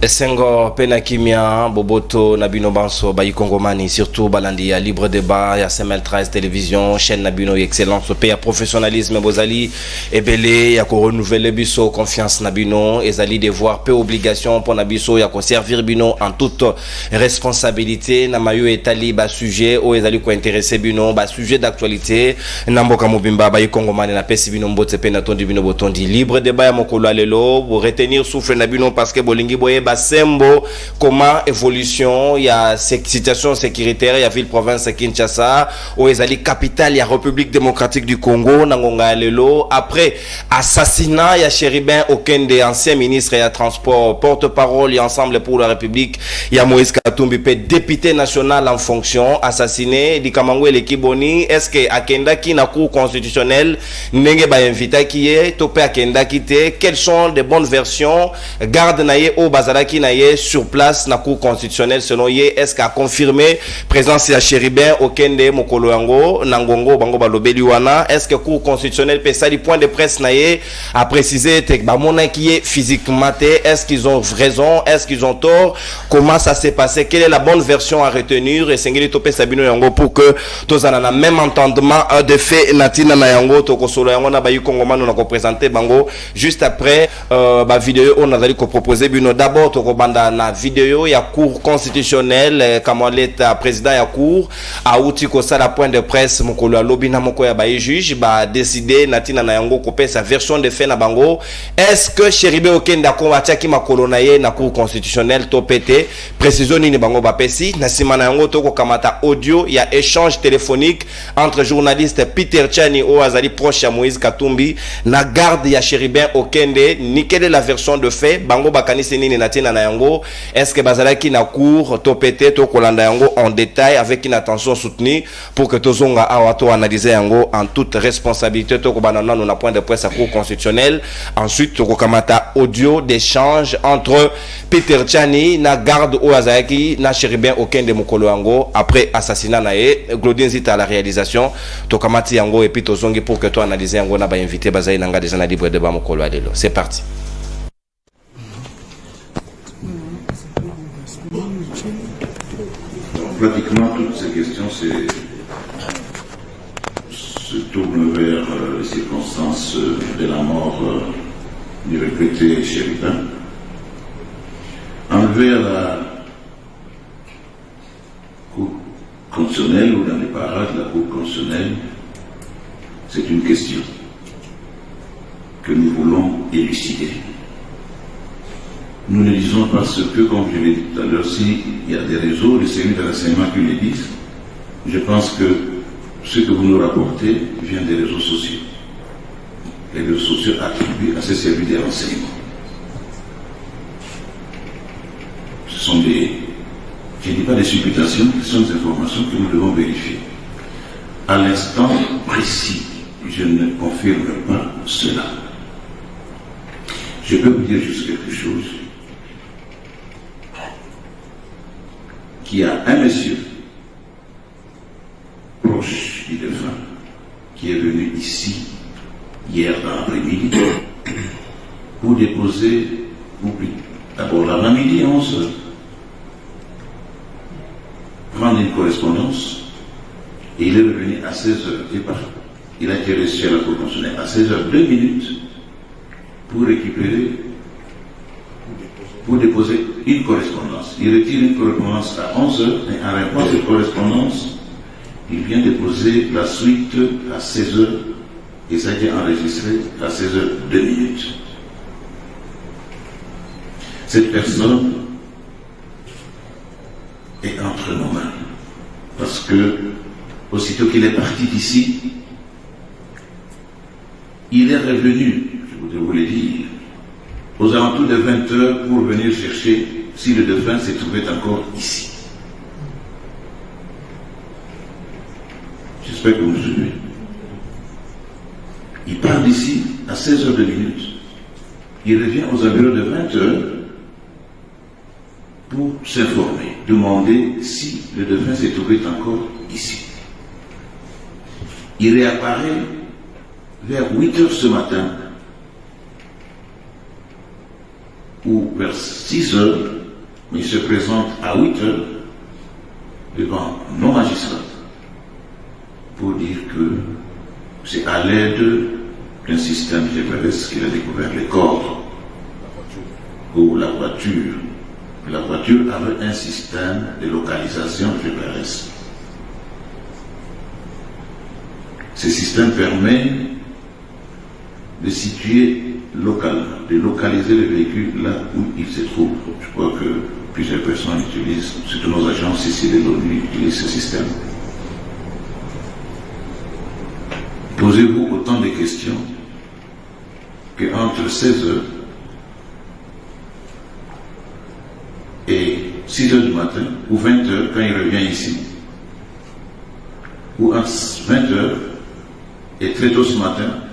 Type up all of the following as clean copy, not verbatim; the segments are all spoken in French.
Esengo Penakimia, Boboto, Nabino Banso, Bayi Kongomani, surtout Balandi, ya Libre Débat, ya CML13 Télévision, chaîne Nabino, excellence, paix, professionnalisme, Bozali, Ebele, ya ko renouveler Biso, confiance Nabino, Ezali devoir, peu obligation pour Nabiso, ya ko servir Bino en toute responsabilité, Namayo etali, ba sujet, ou Ezali ko intéressé Bino, ba sujet d'actualité, Namboka Mobimba, Bayi Kongomani, na pesi Bino Mbote Penatondi Bino Botondi, Libre Débat, ya Mokolo Alelo, pour retenir souffle Nabino parce que Bolingi Boye, Sembo, comment évolution, il y a situation sécuritaire, il y a ville-province Kinshasa, où ils allaient capitale, il y a République démocratique du Congo, Nangonga Lelo. Après, assassinat, il y a Chéribin Okende, ancien ministre et à transport, porte-parole et ensemble pour la République, il y a Moïse Katumbi, député national en fonction, assassiné, di Kamangwe Lekiboni, est-ce que Akenda qui n'a cour constitutionnel, Nenge ba invita qui est, Topé Akenda qui te, quelles sont les bonnes versions, garde naye au Bazara qui naye sur place na cour constitutionnelle selon ye est-ce qu'a confirmé présence ya Chéribin Okende Mokolo Yango Nangongo Bango Balobeli wana est-ce que cour constitutionnelle peut ça du point de presse naye a précisé tek ba mona qui est physiquement est-ce qu'ils ont raison est-ce qu'ils ont tort comment ça s'est passé quelle est la bonne version à retenir et sengeli topé Sabino Yango pour que tous en a même entendement de fait natina na Yango to kosolo Yango na bayu Kongomano na ko présenter Bango juste après ba vidéo on a dali ko proposer bino d'abord Tokobanda na vidéo ya cour constitutionnelle comme l'état président ya cour a outi ko ça la point de presse mokolo ya lobi na moko ya ba juge ba décider natina na yango ko sa version de fait na bango est-ce que Chéribin Okende ko atiaki makolo na ye na cour constitutionnelle to pété précision ni bango ba pesi na sima na yango to ko kamata audio ya échange téléphonique entre journaliste Peter Chani o azali proche ya Moïse Katumbi na garde ya Chéribin Okende ni quelle est la version de fait bango bakanisi nini natina na yango est-ce que bazalaki na cour to pété to kolanda yango en détail avec une attention soutenue pour que tozonga awa to analyser yango en toute responsabilité to ko banana na point de presse à cour constitutionnelle ensuite to ko kamata audio d'échange entre Peter Chani na garde o azaki na Chéribin Okende Mokolo yango après assassinat na ye Claudine Zita à la réalisation to kamati yango et puis tozongi pour que to analyser yango na ba invité bazai nanga déjà na Libre Débat Mokolo alelo c'est parti. Pratiquement toutes ces questions se tournent vers les circonstances de la mort du regretté Chéribin. Enlevé à la Cour constitutionnelle ou dans les parages de la Cour constitutionnelle, c'est une question que nous voulons élucider. Nous ne disons parce que, comme je l'ai dit tout à l'heure, s'il y a des réseaux, des services de renseignement qui le disent, je pense que ce que vous nous rapportez vient des réseaux sociaux. Les réseaux sociaux attribués à ces services de renseignement. Ce sont des, je ne dis pas des supputations, ce sont des informations que nous devons vérifier. À l'instant précis, je ne confirme pas cela. Je peux vous dire juste quelque chose. Qu'il y a un monsieur proche du défunt qui est venu ici hier dans l'après-midi pour déposer, d'abord l'après-midi à 11h, prendre une correspondance et il est revenu à 16h. Il a été reçu à la Cour constitutionnelle à 16h 2 minutes pour récupérer, pour déposer une correspondance. Il retire une correspondance à 11h et en réponse à cette correspondance, il vient déposer la suite à 16h et ça a été enregistré à 16h 2 minutes. Cette personne est entre nos mains parce que aussitôt qu'il est parti d'ici, il est revenu, je voudrais vous le dire, aux alentours de 20h pour venir chercher si le défunt se trouvait encore ici. J'espère que vous me suivez. Il part d'ici à 16h de minutes. Il revient aux environs de 20h pour s'informer, demander si le défunt se trouvait encore ici. Il réapparaît vers 8h ce matin ou vers 6 heures, il se présente à 8 heures devant nos magistrats pour dire que c'est à l'aide d'un système GPS qu'il a découvert les corps ou la voiture. La voiture avait un système de localisation GPS. Ce système permet de situer localement, de localiser le véhicule là où il se trouve. Je crois que plusieurs personnes utilisent, surtout nos agences ici de l'ONU, utilisent ce système. Posez-vous autant de questions qu'entre 16 heures et 6 heures du matin, ou 20 heures quand il revient ici, ou entre 20 heures et très tôt ce matin,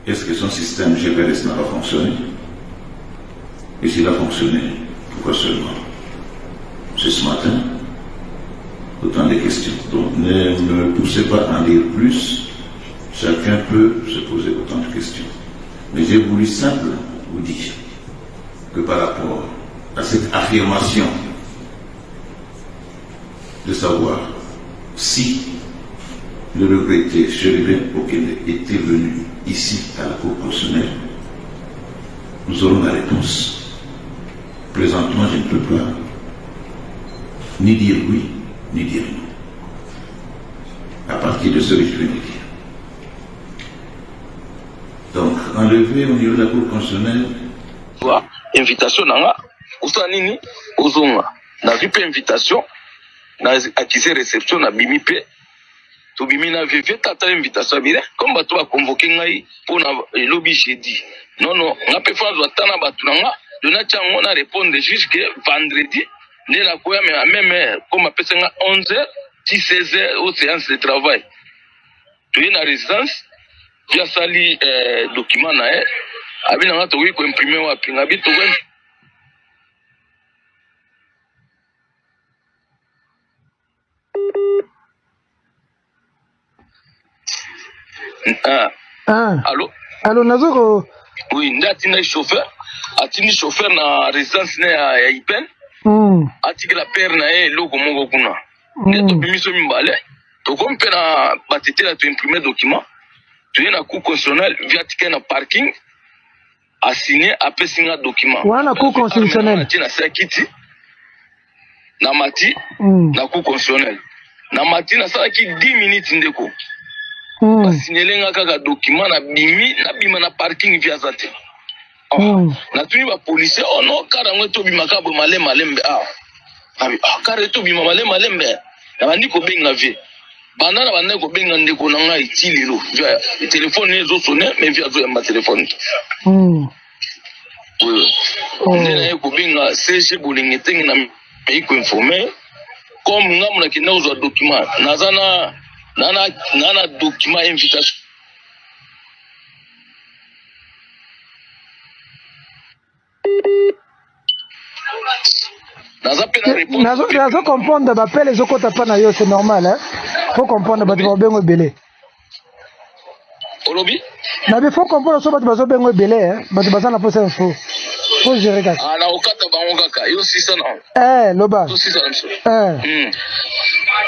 est-ce que son système GPS n'a pas fonctionné? Et s'il a fonctionné, pourquoi seulement? C'est ce matin. Autant de questions. Donc ne me poussez pas à en dire plus. Chacun peut se poser autant de questions. Mais j'ai voulu simplement vous dire que par rapport à cette affirmation de savoir si le regretté Cherubin Okende était venu ici à la Cour constitutionnelle, nous aurons la réponse. Présentement, je ne peux pas ni dire oui, ni dire non. À partir de ce que je viens de dire. Donc, enlevé au niveau de la Cour constitutionnelle. Invitation nanga, usa nini, uzonga. Na vipe invitation, na akise réception na bimipe. To bimina veve tata invitation bire comme bato ba convoquer ngai pour na lobby jeudi non nga pe fa zo tana bato nanga dona chango na répondre juge que vendredi ne la koya même comme apesa nga 11h 16h au séance de travail to na résidence ya sali document na abi nga to ko imprimer wa pinga bi to Allô? Allô, Nazoko? Oui, ndati chauffeur na résidence ya Ipen. Ati la père na logo moko kuna. Neto bimiso mimbale. To kompe na batete la to imprimer document. Tu na cour constitutionnelle via ticket na parking. A signé a pesinga document. Wana cour constitutionnelle. Na sakiti. Na mati na cour constitutionnelle. Na mati na saki 10 minutes ndeko. Signaler kaka document na bima na parking via zate. Na tuni ba policier no karango to bima ka bo malembe kare to bima malembe na bandi ko benga vie banda na banda ko benga ndeko na ngai tililo via téléphone ezo sonner mais via zo ya téléphone. Ndena ko benga CG bolingete na me ko informer comme ngamu na kinao zo document nazana nana document invitation. Nazo comprendre bappel les okota pa na yo c'est normal hein. Faut comprendre ba bengo belé. Olobi? Na be faut comprendre so ba bengo belé hein. Ba bazana pour ça info. Faut gérer ça. Ah na okata bango kaka yo sisa na. Loba. Yo sisa na.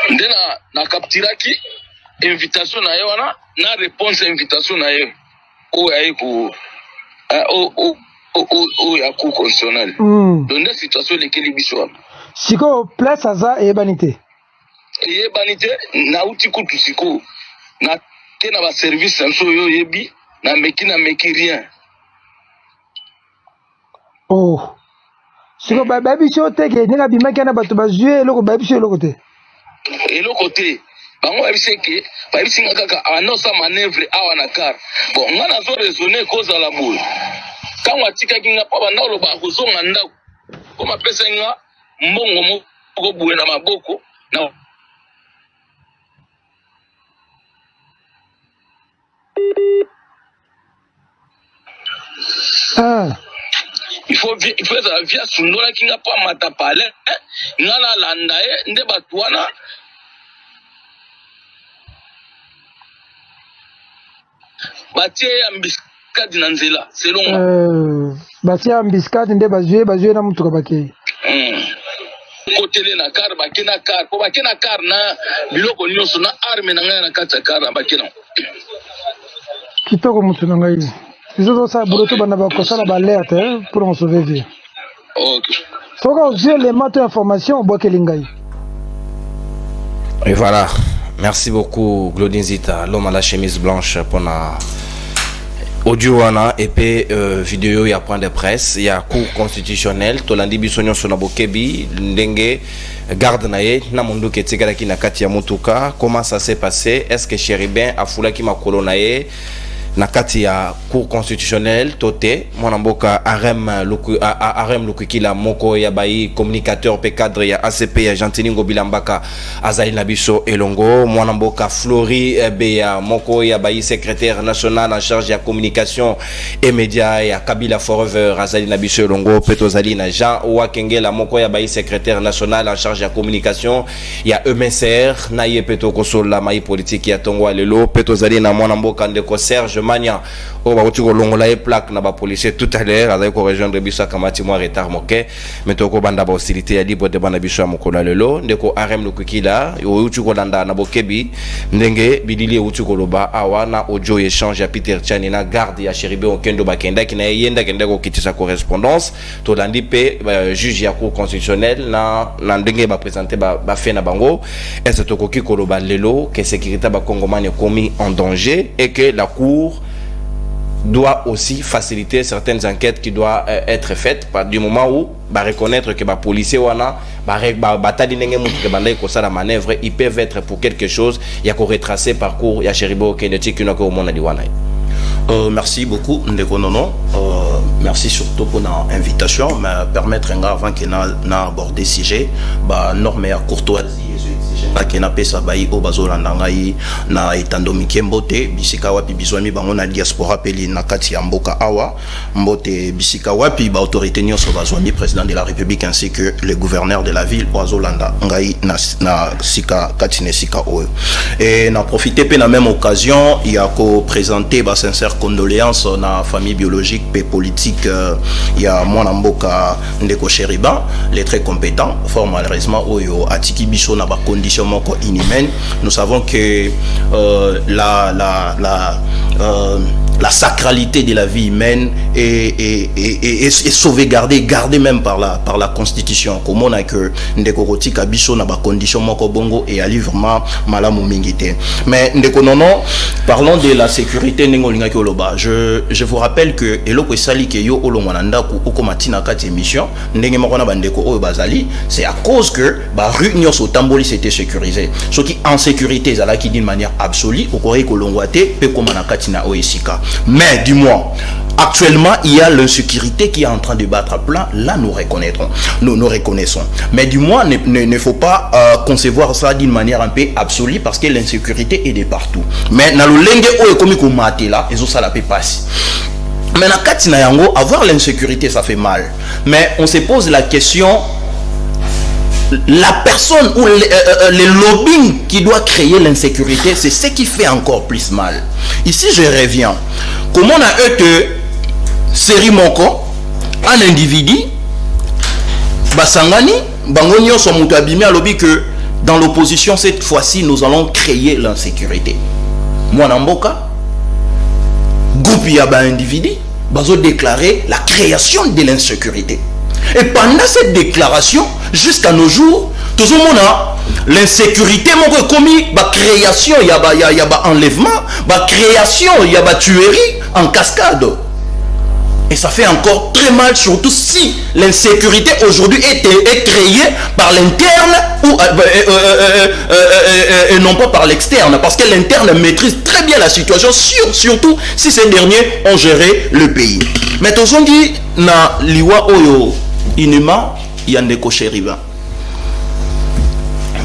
Ndena na kaptiraki invitation na yo na réponse invitation na yo o ya ko o ya cour constitutionnelle. Donc la situation lesquelles biso siko place aza et banité na uti kutu siko na te na ba service sanso yo yebi na meki rien. Siko ba biso te ke ninga bimaki na bato ba jouer loko ba biso loko te. Et le côté bango babiseke babisinga kaka anosa manœuvre awa na car bon nga nazo raisonner cause à la boule quand watikaki nga pa banda oloba kozonga ndako ko mapesa nga mbongo moko boye na maboko na il faut via sundola kinga pa mata pale nga la landa nde batwana batie ya embuscade na nzela selon basi embuscade nde bazue na mutuka bake kotele na car bake na car po bake na car na biloko nyonso na arme na ngai na kati ya car bake na kitoko mutu na ngai biso ça buloto bana bakosala balerte pour en sauver vie. OK. Faut que les matos d'information boit ngai. Et voilà. Merci beaucoup Claudine Zita, l'homme à la chemise blanche pour la audio et puis vidéo il y a point de presse, il y a cours constitutionnel, tolandi bisonyo sona bokebi ndenge garde nae na mundu ketika ki na kati ya mutuka, comment ça s'est passé, est-ce que Chéribin a foula ki makolo nae na kati ya cour constitutionnel toté mwana mboka arem lukikila moko ya bayi communicateur pe cadre ya ACP ya Gentini Ngobilambaka azali na biso elongo mwana mboka Flori Beya moko ya bayi secrétaire national en charge ya communication et médias ya Kabila Forever azali na biso elongo petozali na Jean Wakengela moko ya bayi secrétaire national en charge ya communication ya EMSR na ye peto kosola mai politique ya Tongo lelo petozali na mwana mboka ndeko Serge Mania o ba uti ko longola e plaque na ba policier tout à l'heure avec ko rejoindre biso kamati mo retard moke meto ko banda ba hostilité ya libre de bana biso mokolo lelo ndeko arem lukukila o uti ko landa na bokebi ndenge bidili uti ko loba awa na audio échange ya Peter Chani na garde ya Chéribin okendo bakenda ki na yenda kenda ko kitisa correspondance to landi pe juge ya cour constitutionnelle na ndenge ba présenter ba fait na bango est-ce to ko ki ko loba lelo que sécurité ba congomani commis en danger et que la cour doit aussi faciliter certaines enquêtes qui doivent être faites du moment où reconnaître que les policiers wana la manœuvre ils peuvent être pour quelque chose il y a qu'on retracer parcours il y a Chéribo Kenetik merci beaucoup Ndeko Nono merci surtout pour l'invitation me permettre avant que na aborder sujet norme ya courtoisie qui na pesa bayi o bazolanda ngai na etando mikembo te bisika wapi bizwami bango na diaspora peli na kati ya mboka awa mbote bisika wapi ba autorité nyonso bazwami président de la République ainsi que le gouverneur de la ville bazolanda ngai na sika kati ne sika oyo et na profiter pe na même occasion il y a ko présenter ba sincère condoléances na famille biologique et politique il y a mwana mboka Ndeko Chéribin les très compétents fort malheureusement oyo atiki biso na ba conditions inhumaine. Nous savons que la sacralité de la vie humaine est sauvegardée, gardée même par la Constitution. Comme on a que Ndeko Rotika Biso na ba condition moko bongo et ali vraiment malamu mingite. Mais Ndeko Nono, parlons de la sécurité n'engolinga ki oloba. Je vous rappelle que eloko esali ke yo olongwananda ku okomatina kati émission ndenge moko na bandeko oyo bazali, c'est à cause que ba rue nyonso tamboli c'était sécurisé. Ce qui en sécurité ezala ki d'une manière absolue okore kolongwate pe komana kati na oesika. Mais du moins, actuellement, il y a l'insécurité qui est en train de battre à plein. Là, nous reconnaîtrons, nous reconnaissons. Mais du moins, ne faut pas concevoir ça d'une manière un peu absolue parce que l'insécurité est de partout. Mais dans le lenge o ekomi ko mate là, et ça la peut passer. Mais na katina yango, avoir l'insécurité, ça fait mal. Mais on se pose la question. La personne ou le lobbying qui doit créer l'insécurité, c'est ce qui fait encore plus mal. Ici, je reviens. Comment on a été série moko, un individu, basangani, bangonio sont mutabimi à lobby que dans l'opposition cette fois-ci nous allons créer l'insécurité. Moi namboka, groupe yaba individu, bazo déclarer la création de l'insécurité. Et pendant cette déclaration, jusqu'à nos jours, tout le monde a l'insécurité, mon commis, la création, il y a enlèvement, la création, il y a tuerie en cascade. Et ça fait encore très mal, surtout si l'insécurité aujourd'hui est créée par l'interne et non pas par l'externe. Parce que l'interne maîtrise très bien la situation, surtout si ces derniers ont géré le pays. Mais tout le monde dit, na liwa oyo inuma ya Ndeko Chéribin.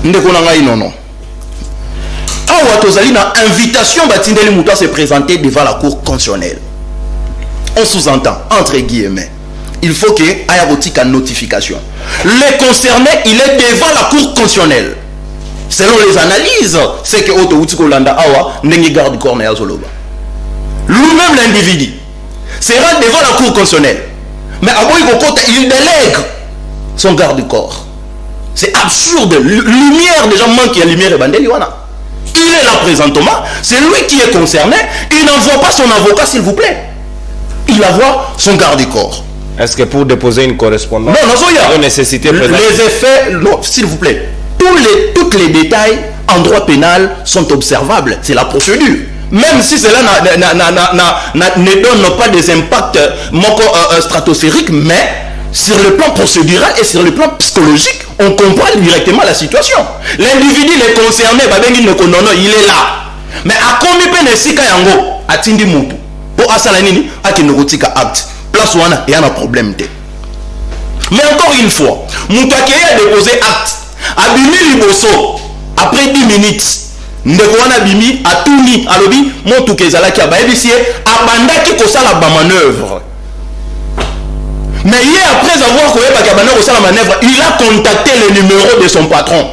Ndeko nanga inono. Awa tozali na invitation batindeli muta se présenter devant la cour constitutionnelle. On sous-entend, entre guillemets, il faut qu'il y ait une notification. Le concerné, il est devant la cour constitutionnelle. Selon les analyses, c'est que Oto Utiko Landa Awa n'est garde corps Zoloba. Lui-même l'individu, sera devant la cour constitutionnelle. Mais à Boïkokota, il délègue son garde du corps. C'est absurde. Lumière, déjà manque, il y a lumière et bandeliwana. Il est là présentement, c'est lui qui est concerné. Il n'envoie pas son avocat, s'il vous plaît. Il envoie son garde du corps. Est-ce que pour déposer une correspondance, non, nécessité les effets, non, s'il vous plaît, tous les détails en droit pénal sont observables. C'est la procédure. Même si cela ne donne pas des impacts stratosphériques, mais sur le plan procédural et sur le plan psychologique, on comprend directement la situation. L'individu est concerné, il est là. Mais à combien de sika yango atindi mutu pour asalanini akinogotika acte. Place où il y a un problème. Mais encore une fois, mutu a déposé acte. Abimi liboso après 10 minutes. Ndekwana bimi atuni alobi montu kezala ki abayebisie abandaki kosala ba manœuvre. Mais hier, après avoir fait la manœuvre, il a contacté le numéro de son patron.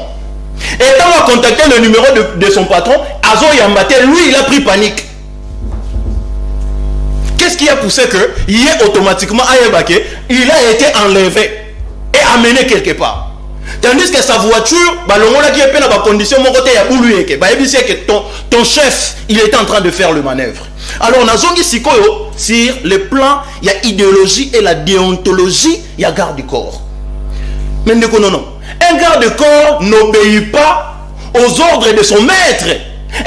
Et quand il a contacté le numéro de son patron, Azo Yambate, lui, il a pris panique. Qu'est-ce qui a poussé que hier, automatiquement, Ayabake, il a été enlevé et amené quelque part. Tandis que sa voiture, qui est dans condition, ton chef, il était en train de faire le manœuvre. Alors, on a zongi sikoyo sur le plan, il y a idéologie et la déontologie, il y a garde du corps. Mais non. Un garde du corps n'obéit pas aux ordres de son maître.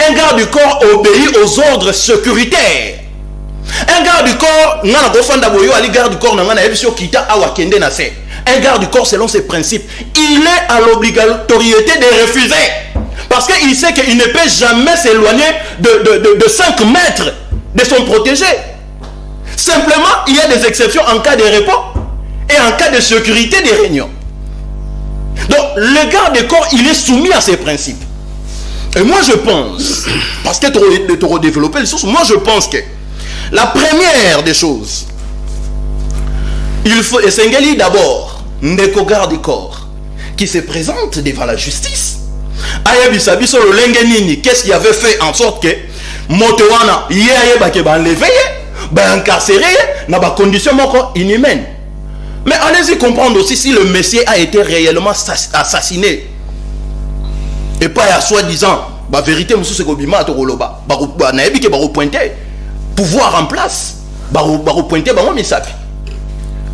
Un garde du corps obéit aux ordres sécuritaires. Un garde du corps, un garde du corps selon ses principes, il est à l'obligatoriété de refuser. Parce qu'il sait qu'il ne peut jamais s'éloigner de 5 mètres de son protégé. Simplement, il y a des exceptions en cas de repos et en cas de sécurité des réunions. Donc, le garde du corps, il est soumis à ces principes. Et moi, je pense, parce que tu auras développé les choses, moi, je pense que la première des choses, il faut, et c'est d'abord, Ndeko garde du corps, qui se présente devant la justice. Ayabisabiso le lengenini, qu'est-ce qu'il avait fait en sorte que Motowana, enlevé, incarcéré, dans des conditions inhumaines. Mais allez-y comprendre aussi si le Messie a été réellement assassiné. Et pas à soi-disant, la vérité, c'est que Bima Toroloba, Naebi qui va pointer, pouvoir en place, pointer,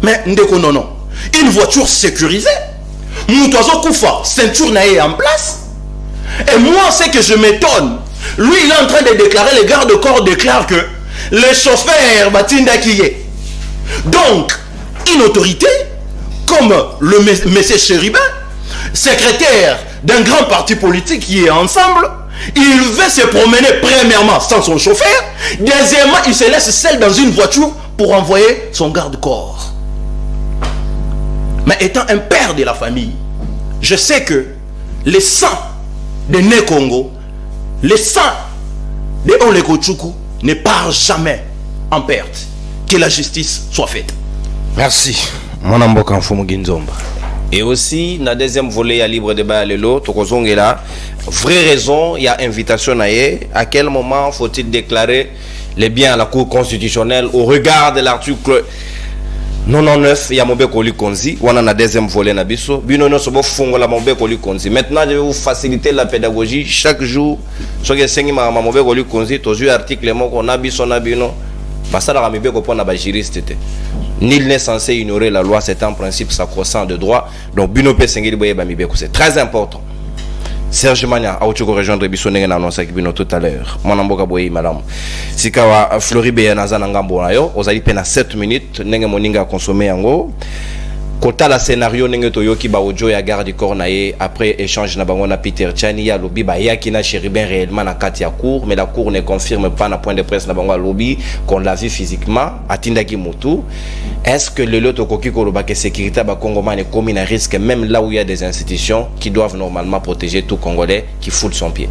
mais non. Une voiture sécurisée, Moutazo Koufa, ceinture naïe en place. Et moi, c'est que je m'étonne. Lui, il est en train de déclarer, le garde corps déclare que le chauffeur Batinda qui est. Donc, une autorité, comme le monsieur Chéribin, secrétaire d'un grand parti politique qui est ensemble, il veut se promener premièrement sans son chauffeur, deuxièmement, il se laisse seul dans une voiture pour envoyer son garde-corps. Mais étant un père de la famille, je sais que le sang de Né Congo, le sang de Oleko Tchoukou ne part jamais en perte. Que la justice soit faite. Merci. Mon amboka Mfumu Ginzomba. Et aussi, dans le deuxième volet, il y a libre débat à l'élo, là. Vraie raison, il y a invitation à quel moment faut-il déclarer les biens à la Cour constitutionnelle au regard de l'article 99, il y a Mobé Koli Konzi, on a un deuxième volet Nabiso. Binono Sobo Fongo la Mobé Koli Konzi. Maintenant, je vais vous faciliter la pédagogie chaque jour. Ce que c'est ma Mobé Koli Konzi, tous les articles qu'on a biso nabino. Parce que la Mobé Kopon n'a juriste. Nul n'est censé ignorer la loi, c'est un principe sacro-saint de droit. Donc, Binope Sengeli Boye Bamibé, c'est très important. Serge Mania, a outuko rejoindre Bissonenge na annonce Bino tout à l'heure. Mon amboka boyi madame. Sikawa Floribe na za ngambo na yo, ozali pena 7 minutes nenge moninga consommer yango. Kota la scénario nenge toyoki ba audio ya garde corps na ye après échange na bango na Peter Chani ya lobby ba yaki na Chéribin réellement na kati ya cour, mais la cour ne confirme pas na point de presse na bango lobby qu'on l'a vu physiquement atindaki mutu. Est-ce que le lot okoki koloba que sécurité ba Congolais est commis un risque même là où il y a des institutions qui doivent normalement protéger tout Congolais qui foule son pied?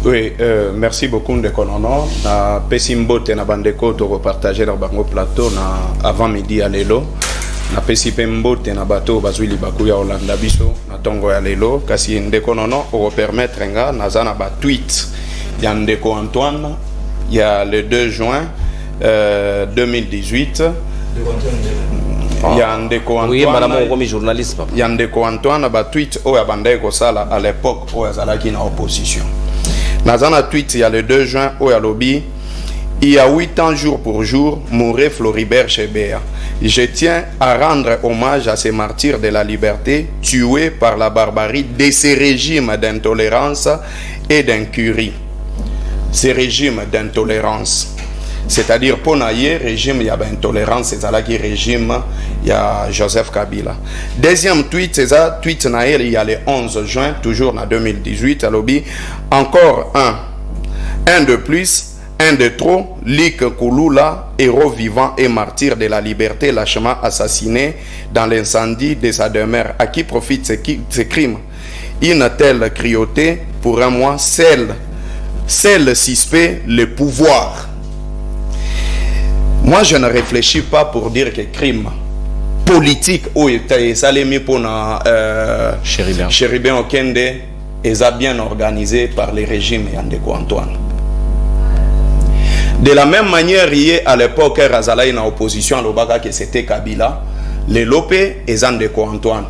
Oui, merci beaucoup de Konono. Na Pesimbote na bandeko to repartager dans bango plateau na avant midi à l'élo. Na pesipe mbote na bato bazwili bakuya Olanda biso na tongo ya lelo kasi ndeko nono o permettre nga nazana ba tweet ya ndeko Antoine il y a le 2 juin 2018. Il y a Ndeko Antoine. Oui, madame, on journaliste. Il y a Ndeko Antoine, bah tweet au Abandé Kosala à l'époque où Azalaki na opposition. Dans un tweet, il y a le 2 juin au lobby. Il y a 8 ans jour pour jour, mourait Floribert Chebeya. Je tiens à rendre hommage à ces martyrs de la liberté tués par la barbarie de ces régimes d'intolérance et d'incurie. Ces régimes d'intolérance. C'est-à-dire, pour naïe, régime, il y a intolérance, c'est ça qui régime, il y a Joseph Kabila. Deuxième tweet, c'est ça, tweet naïe, il y a le 11 juin, toujours en 2018, à lobby. Encore un de plus. Un de trop, Lik Kouloula, héros vivant et martyr de la liberté, lâchement assassiné dans l'incendie de sa demeure. À qui profitent ces crimes? Une telle cruauté, pour un mois, celle suspect le pouvoir. Moi, je ne réfléchis pas pour dire que crime politique ou salemi pour Chéribin Okende est bien organisé par les régimes Ndeko Antoine. De la même manière, à l'époque, Razala est en opposition à l'Obaka, que c'était Kabila, les Lopé et Ndeko Antoine.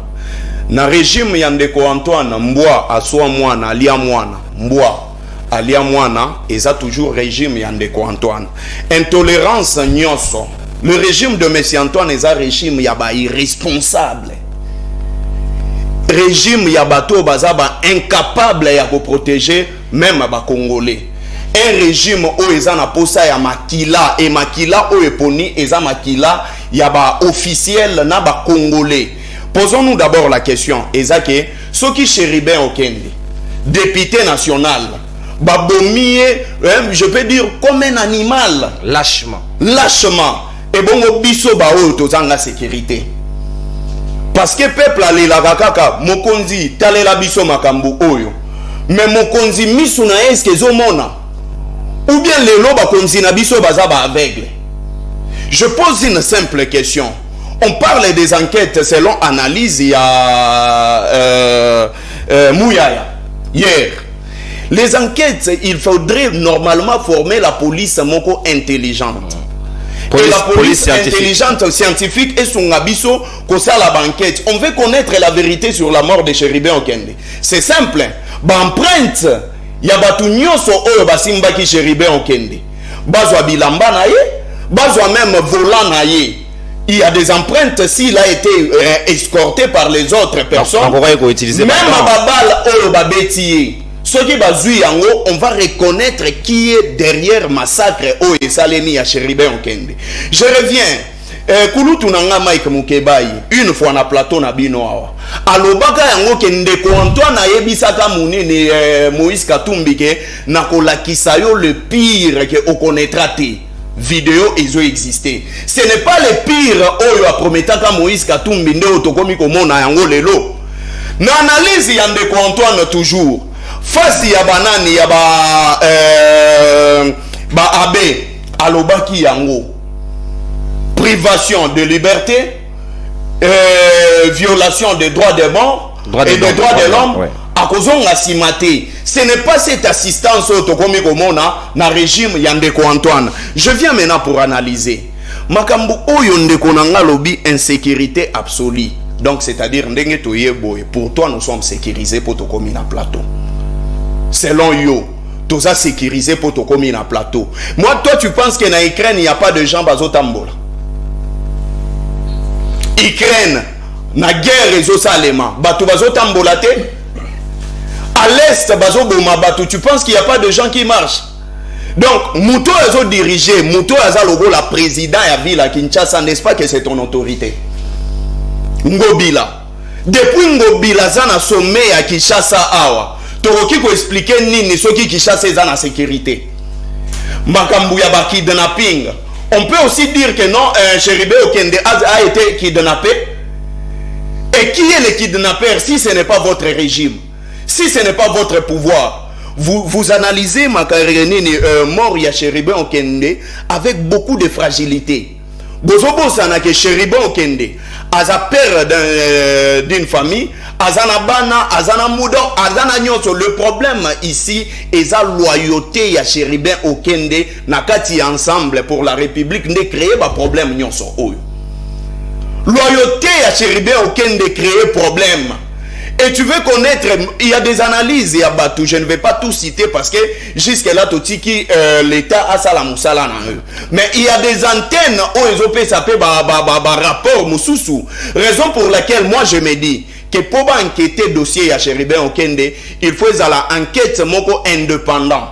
Dans le régime Ndeko Antoine, Mboa, Aswa Mwana, Alia Mwana, Mboa, Alia Mwana, et ça toujours régime Ndeko Antoine. Intolérance Nyoso. Le régime de M. Antoine est un régime irresponsable. Régime Yabato Bazaba incapable de protéger même les Congolais. Un régime où ils ont posa ya makila et makila où eponi ils ont makila yaba officiel na ba congolais. Posons-nous d'abord la question ezake ce qui Chéribin Okende député national babomie je peux dire comme un animal lâchement et bon biso ba o tozanga sécurité parce que peuple ali la kaka mokonzi talela biso makambu oyo mais mokonzi misu na eske zomona ou bien les lobes konzina biso bazaba aveugle. Je pose une simple question. On parle des enquêtes selon analyse il y a Mouyaya hier. Les enquêtes, il faudrait normalement former la police moko intelligente. Et la police intelligente, scientifique et son abisso kosa la banquette. On veut connaître la vérité sur la mort de Chéribin Okende. C'est simple. Empreinte ya batu nyonso oyo basimbaki Chéribin Okende bazwa bilamba na ye bazwa même volant na ye. Il y a des empreintes s'il a été escorté par les autres personnes. Même babal oyo babeti soki bazui yango on va reconnaître qui est derrière massacre oyo esalemi ya Chéribin Okende. Je reviens Kulutu nanga Mike Mukebai une fois na plateau na bino awa alobaka yango ke Ndeko Antoine ayebisaka munene Moïse Katumbi ke nakolakisa yo le pire que on connaîtra te vidéo ils ont existé. Ce n'est pas le pire oyo a prometaka Moïse Katumbi nde otokomi komona yango lelo na analyse ya Ndeko Antoine toujours face ya banani ya ba abe alobaki yango privation de liberté, violation des droits des morts et des droits de l'homme. À cause de la cimaté, ce n'est pas cette assistance autocomi komona na régime Ndeko Antoine. Je viens maintenant pour analyser. Makambu oyo Ndeko nanga lobi insécurité absolue. Donc c'est-à-dire ndenge toye boy. Pour toi nous sommes sécurisés pour tokomi na plateau. Selon yo. Toza sécurisé pour tokomi na plateau. Moi toi tu penses que na Ukraine il n'y a pas de gens bazotambola. Ukraine, na guerre ezosalema, batu bazotambola te. À l'est, bazoboma batu, tu penses qu'il n'y a pas de gens qui marchent? Donc, Mouto azo dirigé, Mouto aza logo la président ya ville à Kinshasa, n'est-ce pas que c'est ton autorité? Ngobila. Depuis Ngobila zana sommet à Kinshasa awa, toroki ko expliquer nini soki Kinshasa zana sécurité. Makambu ya ba kidnapping. On peut aussi dire que non, Chéribin Okende a été kidnappé. Et qui est le kidnappeur si ce n'est pas votre régime? Si ce n'est pas votre pouvoir? Vous analysez ma carrière mort ya Chéribin Okende avec beaucoup de fragilité. Bozobo sana que Chéribin Okende a peur d'une famille, azana bana azana mudo azana nyoso. Le problème ici est la loyauté ya Chéribin Okende nakati ensemble pour la République ne créer ba problème nyoso oyo. Loyauté ya Chéribin Okende créer problème. Et tu veux connaître, il y a des analyses, il y a Batou, je ne vais pas tout citer parce que jusque-là, l'État a ça la moussala. Mais il y a des antennes où ils ont fait ça, rapport, moussoussou. Raison pour laquelle moi je me dis que pour enquêter le dossier à Chéribin Okende, il faut enquête moko indépendant.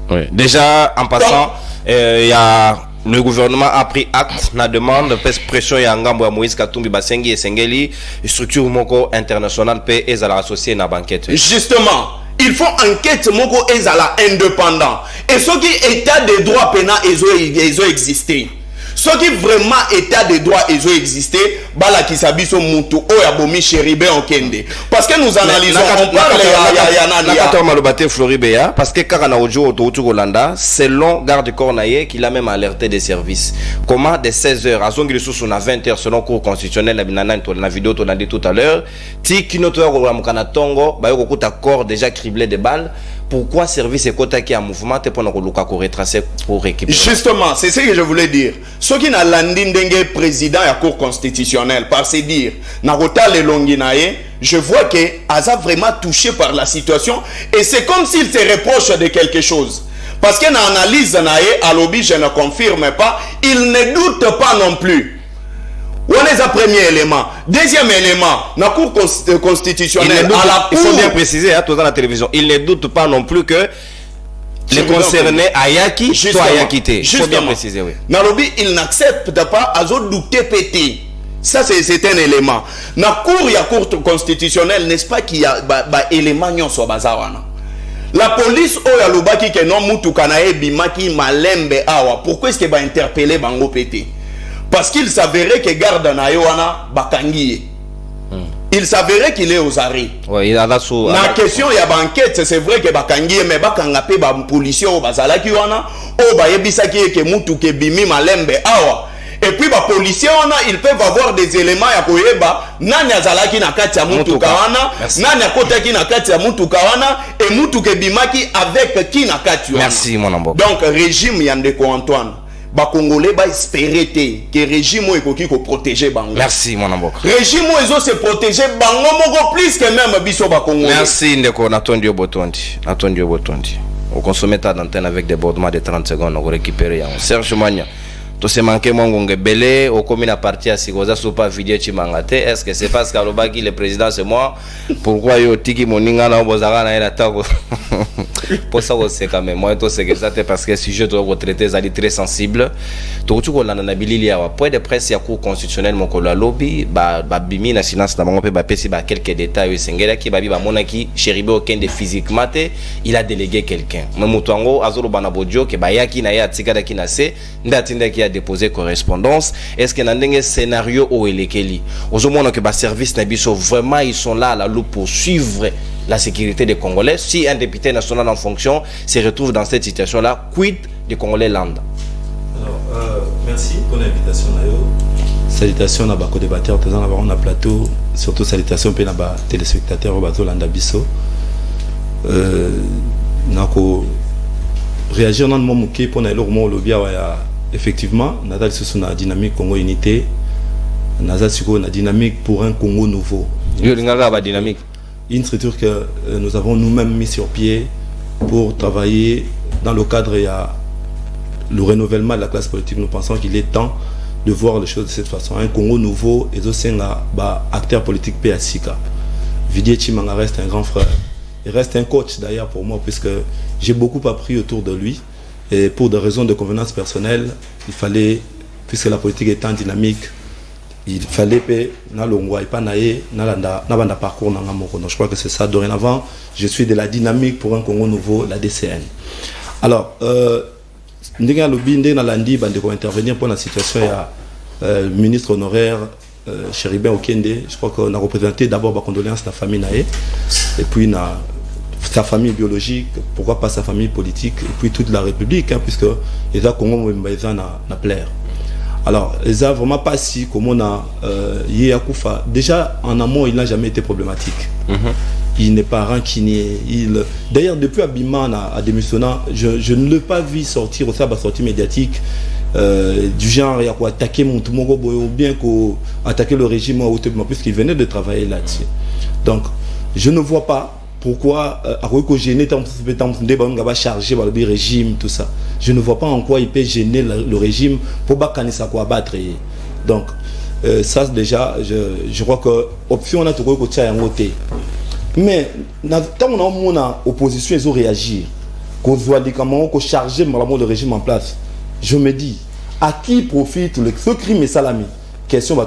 Oui. Déjà, en passant, il y a... Le gouvernement a pris acte na demande pression ya ngambo ya Moïse Katumbi Basengi et Sengeli structure moko internationale pe ezala associé na banquette. Justement, il faut enquête moko ezala indépendant. Et ce qui état de droit pénal ils ont existé. Ce qui vraiment état de droit ils ont existé, bala kisabiso mutu oya bomi Chéribin Okende. Parce que nous analysons on parle ya malobate Floribéa parce que quand on a audio autour Hollanda, selon garde corps naie qu'il a même alerté des services. Comment de 16h à zongi sous na 20h selon cour constitutionnel la binana na vidéo to dit tout à l'heure, ti kinoto ya ko Tongo, ba yo ko corps déjà criblé de balles. Pourquoi service et quota qui a mouvement pour nous retracer pour récupérer? Justement, c'est ce que je voulais dire. Ce qui n'a l'andindenge président de la Cour constitutionnelle, par se dire, Narota le Longinae, je vois que Aza vraiment touché par la situation et c'est comme s'il se reproche de quelque chose. Parce que dans l'analyse à l'objet, je ne confirme pas, il ne doute pas non plus. On est le premier élément. Deuxième élément, la Cour constitutionnelle, il faut bien préciser, hein, tout dans la télévision, il ne doute pas non plus que les concernés Ayaki soit Ayakité. Il faut bien préciser, oui. Nalobi, il n'accepte pas à douter pété. Ça, c'est un élément. La Cour constitutionnelle, n'est-ce pas qu'il y a des éléments qui sont bazawana. La police, oh, ya lobaki ke non mutu kanae bimaki malembe awa. Pourquoi est-ce qu'il va interpeller bango pété? Parce qu'il s'avérait que garde na yoana bakangiye. Il s'avérait qu'il est aux arrêts. Oui, il a la sous. La question il y a banquette, c'est vrai que bakangiye mais bakangapé ba policier au bazala ki wana o ba yebisa ki ke mutu ke bimi malembe awa. Et puis ba policier wana ils peuvent avoir des éléments ya koyeba nani azalaki na kati ya mutu kawana, nani akota ki na kati ya mutu kawana et mutu ke bimaki avec ki na kati wana. Merci mon ambo. Donc régime Yandeko Antoine. Ba Congolais ba espérer que régime ekoki ko protéger bango. Merci mon ambo. Régime ezo se protéger bango moko plus que même biso ba Congolais. Merci ndeko Natondio Botondi. Natondio Botondi. On consomme ta d'antenne avec des débordements de 30 secondes on récupérer Serge Mania. To se manquer mongonge belé au commune à partir à Sigoza sopa vidéo chimangate. Est-ce que c'est parce qu'Alobaki le président c'est moi? Pourquoi yo tiki moninga na bozara na ela tako? Pour ça c'est quand même moi to c'est que ça parce que si je dois retraiter ça dit très sensible. To tu ko landa na bilili ya point de presse ya cour constitutionnelle moko la lobby ba bimi na silence na bango pe ba pesi ba quelques détails sengela ki ba bi ba monaki Chéribin Okende physiquement il a délégué quelqu'un. Même mutango azolo bana bodio ke ba yaki na ya tikada ki na se ndatinda ki déposer correspondance. Est-ce qu'il y a un scénario où il est kelly aux hommes que bas service nabiso vraiment ils sont là à la loupe pour suivre la sécurité des Congolais? Si un député national en fonction se retrouve dans cette situation là, quid des Congolais land? Alors merci pour l'invitation Nayo. Salutations à bas co-débatteurs présents là-bas on a plateau, surtout salutations pour les téléspectateurs au bateau landa biso. Nako réagir dans le moment qui pour aller au moment lobby effectivement, Nadal sous la dynamique Congo Unité, Nadal sur la dynamique pour un Congo nouveau. Une structure que nous avons nous-mêmes mis sur pied pour travailler dans le cadre et le renouvellement de la classe politique. Nous pensons qu'il est temps de voir les choses de cette façon. Un Congo nouveau et aussi un acteur politique PSIK. Vidier Chimanga reste un grand frère. Il reste un coach d'ailleurs pour moi puisque j'ai beaucoup appris autour de lui. Et pour des raisons de convenance personnelle, il fallait, puisque la politique est en dynamique, il fallait que je parcours. Donc je crois que c'est ça. Dorénavant, je suis de la dynamique pour un Congo nouveau, la DCN. Alors, nous avons intervenir pour la situation. Il y a le ministre honoraire Chéribin Okende. Je crois qu'on a représenté d'abord ma condoléance de la famille Naé. Et puis, sa famille biologique, pourquoi pas sa famille politique, et puis toute la République, hein, puisque les Congo na plaire. Alors, Eza vraiment pas si comme on a Yéakoufa. Déjà en amont, il n'a jamais été problématique. Il n'est pas rancunier. D'ailleurs, depuis Abiman a démissionné, je ne l'ai pas vu sortir au sabbat sortie médiatique du genre il y a quoi attaquer Montumogo ou bien attaquer le régime puisqu'il venait de travailler là-dessus. Donc, je ne vois pas pourquoi charger le régime, tout ça. Je ne vois pas en quoi il peut gêner le régime pour battre. Donc, ça déjà, je crois que option on a trouvé que ça côté. Mais tant qu'on a opposition, ils ont réagi. Qu'on voit qu'on charger le régime en place. Je me dis, à qui profite ce crime et salami? Question à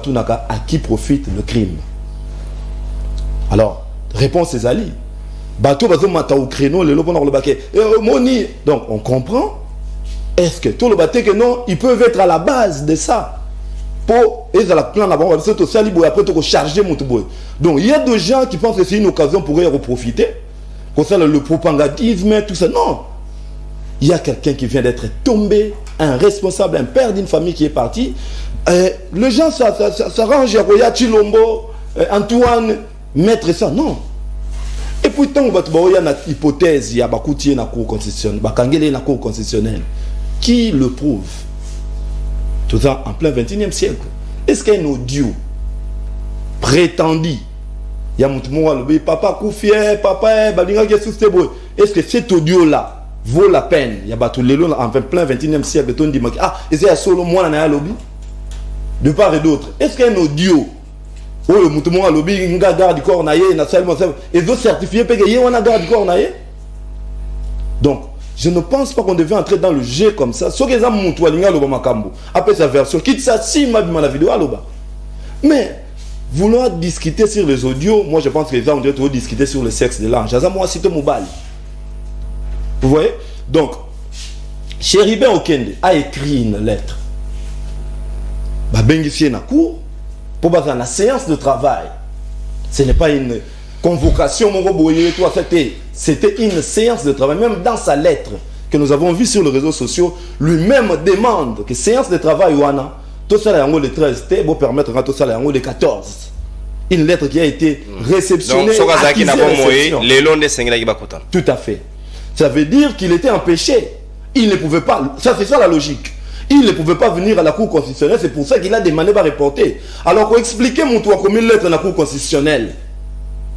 qui profite le crime? Alors, réponse est Ali. Bateau mata au créneau le lobon le baquet moni. Donc on comprend. Est-ce que tout le bateau que non, ils peuvent être à la base de ça pour et à la plan là-bas on va se tout après tout charger mon tout. Donc il y a des gens qui pensent que c'est une occasion pour eux de profiter comme ça le propagandisme tout ça. Non, il y a quelqu'un qui vient d'être tombé, un responsable, un père d'une famille qui est parti. Les gens s'arrangent il y a Chilombo, Antoine mettre ça. Non. Et pourtant, il y a une hypothèse, il y a une cour constitutionnelle. Qui le prouve? Tout ça en plein 21e siècle. Est-ce qu'il y a un audio prétendu? Il y a un papa Koufier, papa, est-ce que cet audio-là vaut la peine? Il y a en plein 21e siècle. Ah, est-ce qu'il y a solo moi dans lobby? De part et d'autre. Est-ce qu'il y a un audio? Oh, le mouton a lobby, il y a garde du corps naïe, et d'autres certifiés, il y a un garde du corps naïe. Donc, je ne pense pas qu'on devait entrer dans le jeu comme ça. Sauf que les gens montent à l'Obama après sa version, quitte ça, si m'a vu la vidéo à l'Oba. Mais, vouloir discuter sur les audios, moi je pense que les gens ont discuter sur le sexe de l'ange. Moi, c'est un mobile. Vous voyez? Donc, Chéribin Okende a écrit une lettre. Bengifié na cour. Pour dans la séance de travail, ce n'est pas une convocation, c'était une séance de travail. Même dans sa lettre que nous avons vue sur les réseaux sociaux, lui-même demande que séance de travail, tout ça le 13, pour permettre tout ça le 14. Une lettre qui a été réceptionnée. Tout à fait. Ça veut dire qu'il était empêché. Il ne pouvait pas. Ça, c'est ça la logique. Il ne pouvait pas venir à la Cour constitutionnelle, c'est pour ça qu'il a demandé de reporter. Alors, pour expliquer mon toit comme une lettre à la Cour constitutionnelle,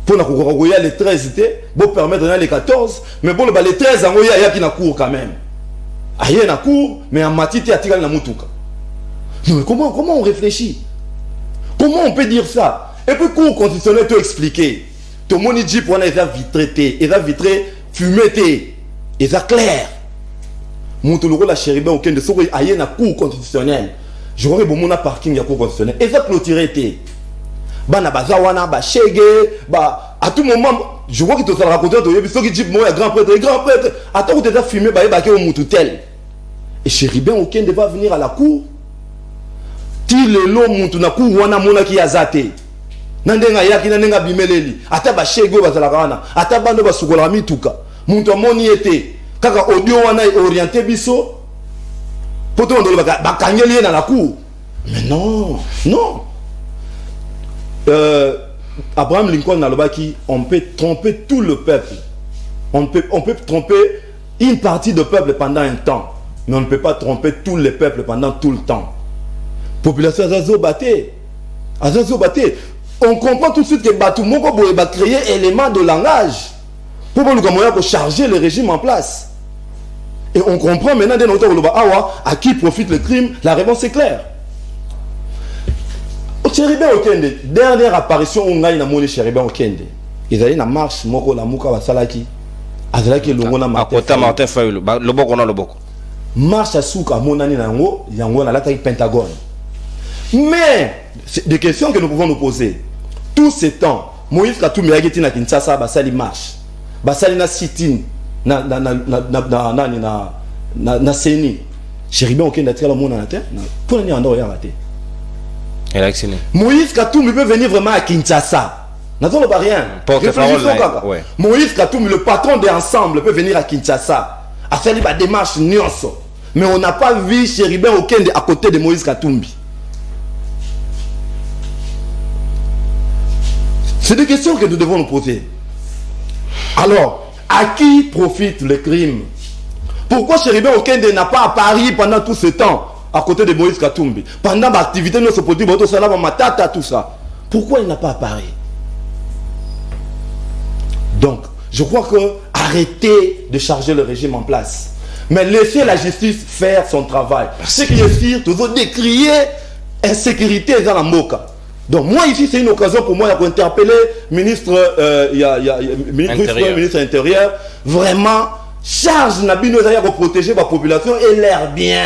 pour les 13, pour permettre les 14, mais pour les 13, il y a une cour quand même. Il y a une cour, mais en matière, il y a une cour. Mais comment on réfléchit? Comment on peut dire ça? Et puis, Cour constitutionnelle, tu expliquer. Tout le monde dit pour les vitré, ils ont vitré, fumé, ils ont clair. Montoloro la Chéribin Okende de il y a une cour constitutionnelle. Je vois que mon parking y a cour constitutionnelle. Et ça clôturé té. Bana bazawana ba chege ba à tout moment je vois que tu as raconté to yebi soki dit moi grand prêtre attends que tu as filmé ba ba ke au mututel. Et Chéribin Okende va venir à la cour. Ti le lo muntu na cour wana mona ki azate. Nandenga yaki nandenga bimeleli. Ata ba chege bazala kana. Ata bando basukola mituka. Muntu amoni été kaka audio wana orienté biso pour tout le monde bakangeli dans la cour. Mais non. Abraham Lincoln n'a le qui on peut tromper tout le peuple. On peut tromper une partie du peuple pendant un temps, mais on ne peut pas tromper tous les peuples pendant tout le temps. Population Azazo Baté. On comprend tout de suite que Batumoko va créer élément de langage pour charger le régime en place. Et on comprend maintenant de notre à qui profite le crime. La réponse est claire. Chéribin Okende, dernière apparition on a une Chéribin Okende. Ils allaient dans marche moko la muka basalaki. Azalaki longona Martin Fayulu, le boko na le boko. Marche à souka monani nango, yango na l'attaque Pentagone. Mais des questions que nous pouvons nous poser. Tout ce temps, Moïse Katumbi a été na Kinshasa basali marche. Basali na sitin na seni. Chéribin Okende a tiré le monde en terre. Pour n'y en avoir raté. Moïse Katumbi peut venir vraiment à Kinshasa. Nous n'avons pas rien. Moïse Katumbi, le patron de l'ensemble, peut venir à Kinshasa. À faire la démarche nyonso. Mais on n'a pas vu Chéribin Okende à côté de Moïse Katumbi. C'est des questions que nous devons nous poser. Alors, à qui profite le crime? Pourquoi Chéribin Okende n'a pas apparu pendant tout ce temps à côté de Moïse Katumbi? Pendant l'activité de notre politique, Matata, tout ça. Pourquoi il n'a pas apparu? Donc, je crois que arrêtez de charger le régime en place. Mais laissez la justice faire son travail. Ce qui est sûr, toujours décrier insécurité dans la Moka. Donc moi ici, c'est une occasion pour moi d'interpeller ministre ministre intérieur. Vraiment, charge Nabino pour protéger la population et l'air bien.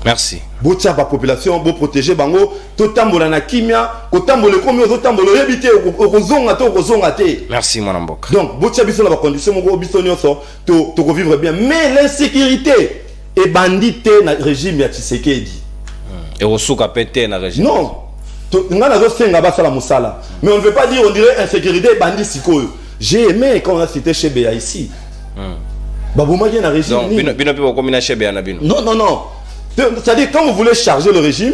Merci. Botia la population, pour protéger bango, totambola na kimia, kotambola komi ozotambola yebite okozonga to okozonga te. Merci mon ambok. Donc botia biso na ba condition moko biso nyonso to vivre bien, mais l'insécurité est bandite na régime ya Tshisekedi. Et osuka pété na régime. Non. Ngana zo senga ba sala musala. Mais on ne veut pas dire on dirait insécurité bandit sikoyo. J'ai aimé quand on a cité Chebea ici. Babouma na régime. Donc bino pe komina Chebea na bino. Non non non. C'est-à-dire, quand vous voulez charger le régime,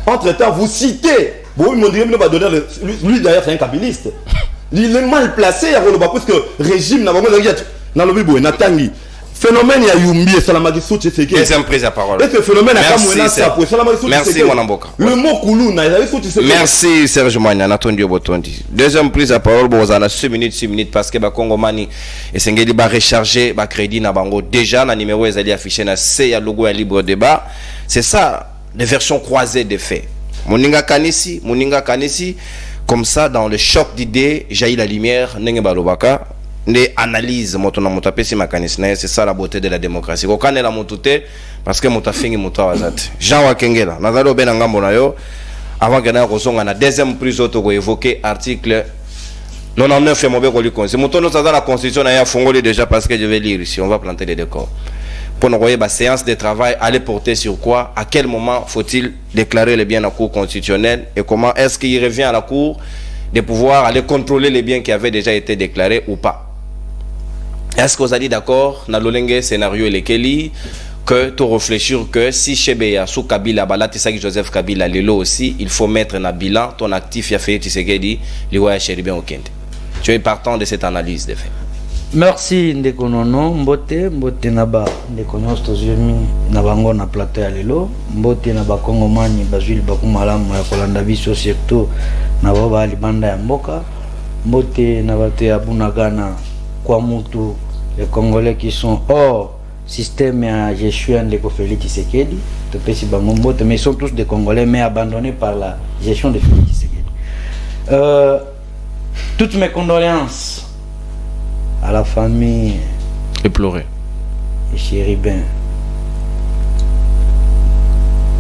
entre-temps, vous citez. Bon, lui d'ailleurs, c'est un kabiliste. Il est mal placé, parce que le régime n'a pas de phénomène, il y a Yumbi et Salamagi Souti. Deuxième prise à parole. Et ce phénomène a Merci, mon amboka. Le mot Koulouna, il y a eu Merci, Serge Moigna, Natondi Obotondi. Deuxième prise à parole, bon, on a 6 minutes, parce que Congo Mani et Sengeli va recharger le crédit na bango. Déjà, le numéro est affiché na C, le logo est libre débat. C'est ça, les versions croisées des faits. Moninga Kanisi, comme ça, dans le choc d'idées, jaillit la lumière, Nenge Balobaka. Les analyses c'est ça la beauté de la démocratie. Quand on est la montée parce que motafingi motawazate. Jean Wakengela, nazalo benangambo na yo avant que na kozonga na deuxième prise auto ko évoquer article 99 et mauvais ko c'est motono ça dans la constitution na ya fongoli déjà parce que je vais lire ici, on va planter les décors. Pour nous voyez la séance de travail aller porter sur quoi, à quel moment faut-il déclarer les biens à la cour constitutionnelle et comment est-ce qu'il revient à la cour de pouvoir aller contrôler les biens qui avaient déjà été déclarés ou pas. Est-ce que vous allez d'accord dans le scénario et lequel que tu réfléchir que si Chebea sous Kabila Balatissaki Joseph Kabila Lelo aussi, il faut mettre dans bilan ton actif ya fait Tshisekedi liwa Chéribin Okende. Tu es partant de cette analyse de fait. Merci Ndekonono mbote naba Ndekonos tozumi na bango na plateau ya lelo mbote na ba Kongomani bazwili bakumalamu ya kolanda biso surtout na baba libanda ya mboka mbote na bato ya Bunagana kwa mutu les Congolais qui sont hors système à gestion de Félix Tshisekedi, mais ils sont tous des Congolais mais abandonnés par la gestion de Félix Tshisekedi. Toutes mes condoléances à la famille éplorée et Chéribin.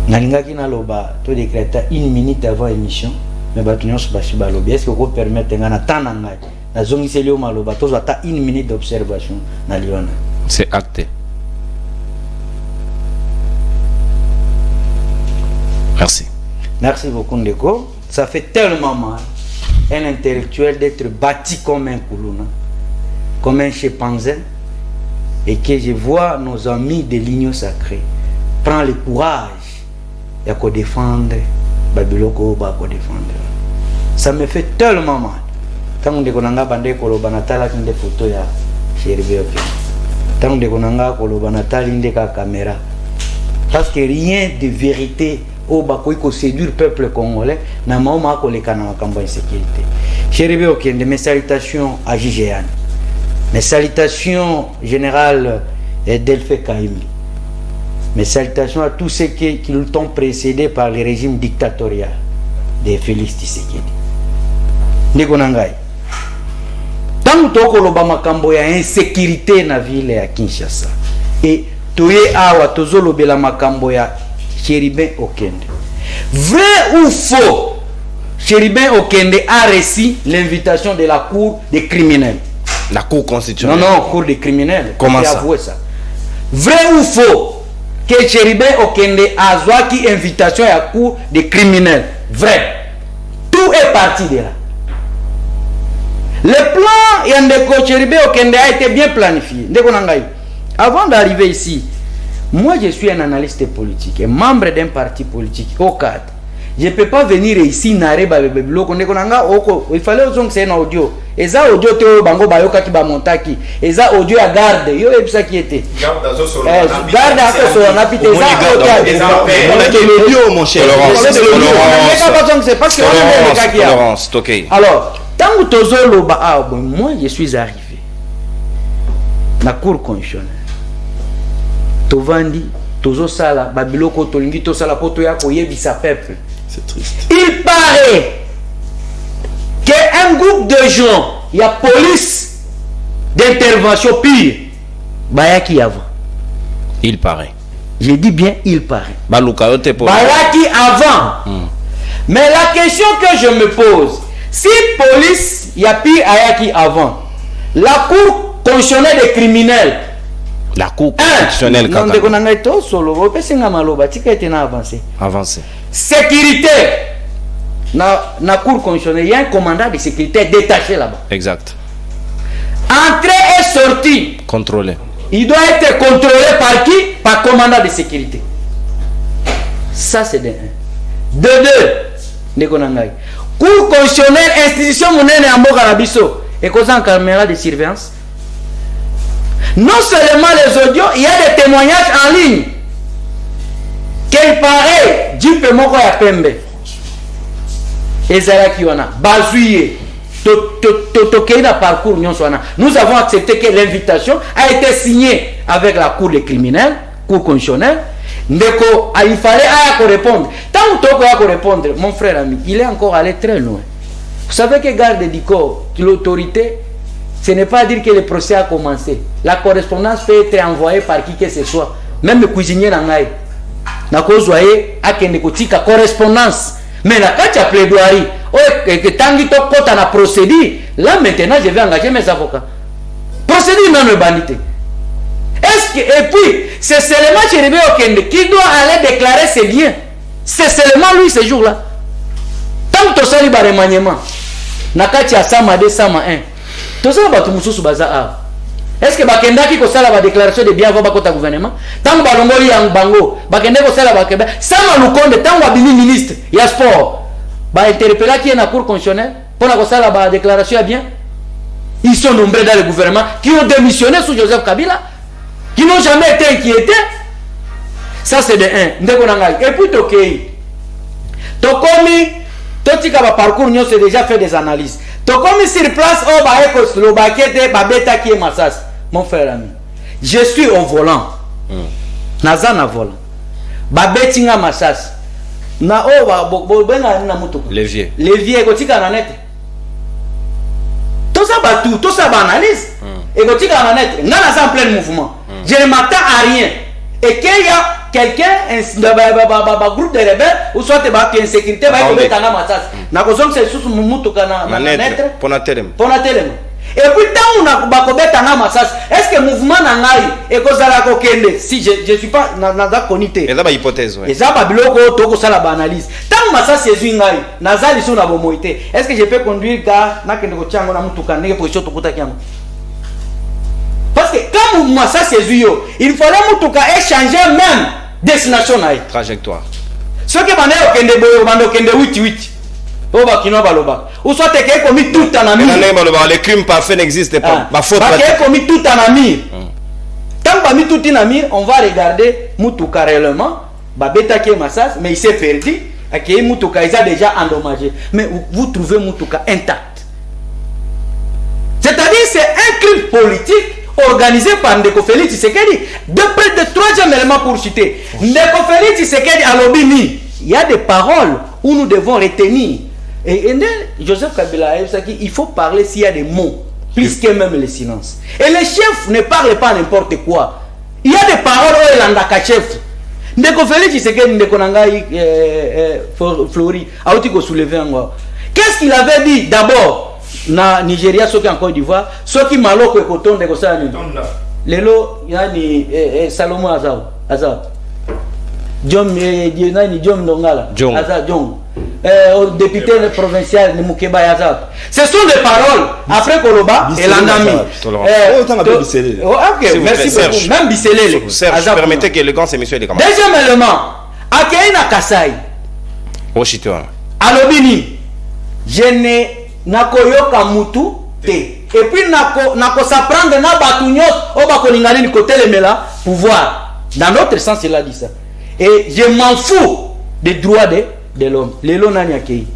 Nalingaki naloba to décréta 1 minute avant l'émission, mais batunyo se balobi. Est-ce que vous permettez ngana tananga na zongiseli o maloba to zata 1 minute d'observation na liona. C'est acté. Merci. Merci beaucoup Ndeko. Ça fait tellement mal un intellectuel d'être bâti comme un Koulouna, comme un chimpanzé, et que je vois nos amis de l'Union sacrée prendre le courage et à défendre Babiloko ba ko défendre. Ça me fait tellement mal. Tant que Ndekonanga bande koloba natala kinde photo ya Chéribin Okende. Tant que Ndekonanga koloba natali ndeka caméra. Parce que rien de vérité au bakoy ko séduire peuple congolais na maoma ko le kana makambo insécurité. Chéribin Okende, mes salutations à Gigéane. Mes salutations générales Delphi Kaimi. Mes salutations à tous ceux qui l'ont précédé par le régime dictatorial de Félix Tshisekedi. Ndekonangai. Tant que koloba makambo ya insécurité na ville ya Kinshasa. Et toye awa tozolobela makambo ya Chéribin Okende. Vrai ou faux? Chéribin Okende a reçu l'invitation de la cour des criminels. La cour constitutionnelle. Non, cour des criminels. Comment ça? Ça. Vrai ou faux que Chéribin Okende a reçu invitation à la cour des criminels? Vrai. Tout est parti de là. Le plan Yandeko Chéribin Okende a été bien planifié. avant d'arriver ici, moi je suis un analyste politique, un membre d'un parti politique au cadre. Je ne peux pas venir ici narrer il fallait que c'est un audio. Et ça audio te bango bayoka ki ba montaki. Et ça audio à garde. Yo et ça qui était. Garde à solo. Garde à solo na pite ça. On a que l'audio mon cher. C'est parce que Laurence, OK. Alors, tant que tozolo ba moi je suis arrivé. Na cour constitutionnelle. Tovandi tozo sala babiloko tolingi to sala poto ya koyebisa peuple. C'est triste. Il paraît qu'un groupe de gens, il y a police d'intervention pire, Bayaki avant. Il paraît. Je dis bien il paraît. Bayaki avant. Mais la question que je me pose, si police, il y a pire Ayaki avant, la cour constitutionnelle des criminels, la cour constitutionnelle avancé. Sécurité. Na cour constitutionnelle, il y a un commandant de sécurité détaché là-bas. Exact. Entrée et sortie. Contrôlé. Il doit être contrôlé par qui? Par commandant de sécurité. Ça c'est de 1. De 2. Cour constitutionnelle, institution monnaie en Bogarabiso. Et cause en caméra de surveillance. Non seulement les audios, il y a des témoignages en ligne. Quel paraît, Dieu moko ya pembe. Ezara kiwana, bazuye, na parcours nyonswana. Nous avons accepté que l'invitation a été signée avec la cour des criminels, cour constitutionnelle. Ndeko, il fallait répondre. Tant que tu as répondre, mon frère ami, il est encore allé très loin. Vous savez que garde du corps, l'autorité, ce n'est pas dire que le procès a commencé. La correspondance peut être envoyée par qui que ce soit. Même le cuisinier n'en na kozwaye akende kotika correspondance. Mais la katia plaidoirie, que tangi to kota na procédure, là maintenant je vais engager mes avocats. Procédure non le bandité. Est-ce que, et puis, c'est seulement Chéribé Okende qui doit aller déclarer ses biens. C'est seulement lui ce jour-là. Tant que tu as le remaniement, nakati ya sama 2 sama 1. Tu sais ba tumususu baza. Est-ce que bakenda ki ko sala ba déclaration de biens avant ba kota gouvernement? Tant ba longoli yang bango, bakenda ko sala ba keba. Sama Lukonde tant ba bimi ministre ya sport. Ba interpellé qui est na cour constitutionnelle pour na ko sala ba déclaration de biens. Ils sont nombreux dans le gouvernement qui ont démissionné sous Joseph Kabila, qui n'ont jamais été inquiétés. Ça c'est de 1. Et puis Tokei. Tokomi, Totika ba parcours nous c'est déjà fait des analyses. Tokomi sur place au ba ekos lo bakete ba beta qui est Massas. Mon frère ami, je suis au volant. Nazana volant. Ba betinga Massas. Na o ba benga na mutuko. Levier. Levier kotika na net. Tout ça ba tout, tout ça ba analyse. Et kotika na net, ngana ça en plein mouvement. Je ne m'attends à rien. Et qu'il y a quelqu'un, un groupe de rebelles, ou soit une insécurité, va être dans Massas. Na kozong c'est sous mutuka na net. Ponatelem. Et puis tant on a bakobeta na Massas, est-ce que mouvement na ngai et kozala kokende? Si je suis pas na konité. Et ça ba hypothèse ouais. Et ça ba biloko to ko sala ba analyse. Tant Massas yezu ngai, nazali so na bomoité. Est-ce que je peux conduire ga na kende ko chango na mutuka ndenge position to kuta kyango? Parce que quand moi ça c'est yo, il fallait mutuka échanger même destination na trajectoire. Ce que bana yo kende boyo bando kende 8 Oba kino baloba. Ou soit te ke commis tout en ami. Les crimes parfaits n'existent pas. Ma faute. Ba ke commis tout en ami. Tant pas mis tout en ami, on va regarder mutuka réellement. Ba beta ke Massas, mais il s'est perdu. Akei mutuka il a déjà endommagé. Mais vous trouvez mutuka intact. C'est-à-dire c'est un crime politique organisé par Ndeko Félix Tshisekedi. De près de 3e élément pour citer. Ndeko Félix Tshisekedi à l'Obini. Il y a des paroles où nous devons retenir. Et Joseph Kabila, il faut parler s'il y a des mots, plus que même le silence. Et les chefs ne parlent pas n'importe quoi. Il y a des paroles où il y a chef. Ndeko Félix Tshisekedi, Ndeko Nangai Flori, a aussi soulevé encore. Qu'est-ce qu'il avait dit d'abord na Nigeria, ceux qui en Côte d'Ivoire, ceux qui maloko et coton de Kosani. Lelo, il y a Salomon Azao. Jom Jom Ndongala. Azao Jom. au député provincial de Moukeba Yazat. Ce sont des paroles. Après Koloba et Landami. Ok, merci beaucoup. Même Bisselele. Serge, permettez que l'élégance et monsieur les camarades. Deuxième élément, Akeina Kasai. Oshitoa. Alobini, je ne nakoyoka mutu te. Et puis nako s'apprendre na batunyos au bakolingani ni côté le mela pouvoir. Dans l'autre sens, il a dit ça. Et je m'en fous des droits de l'homme. Les lots n'anyakei.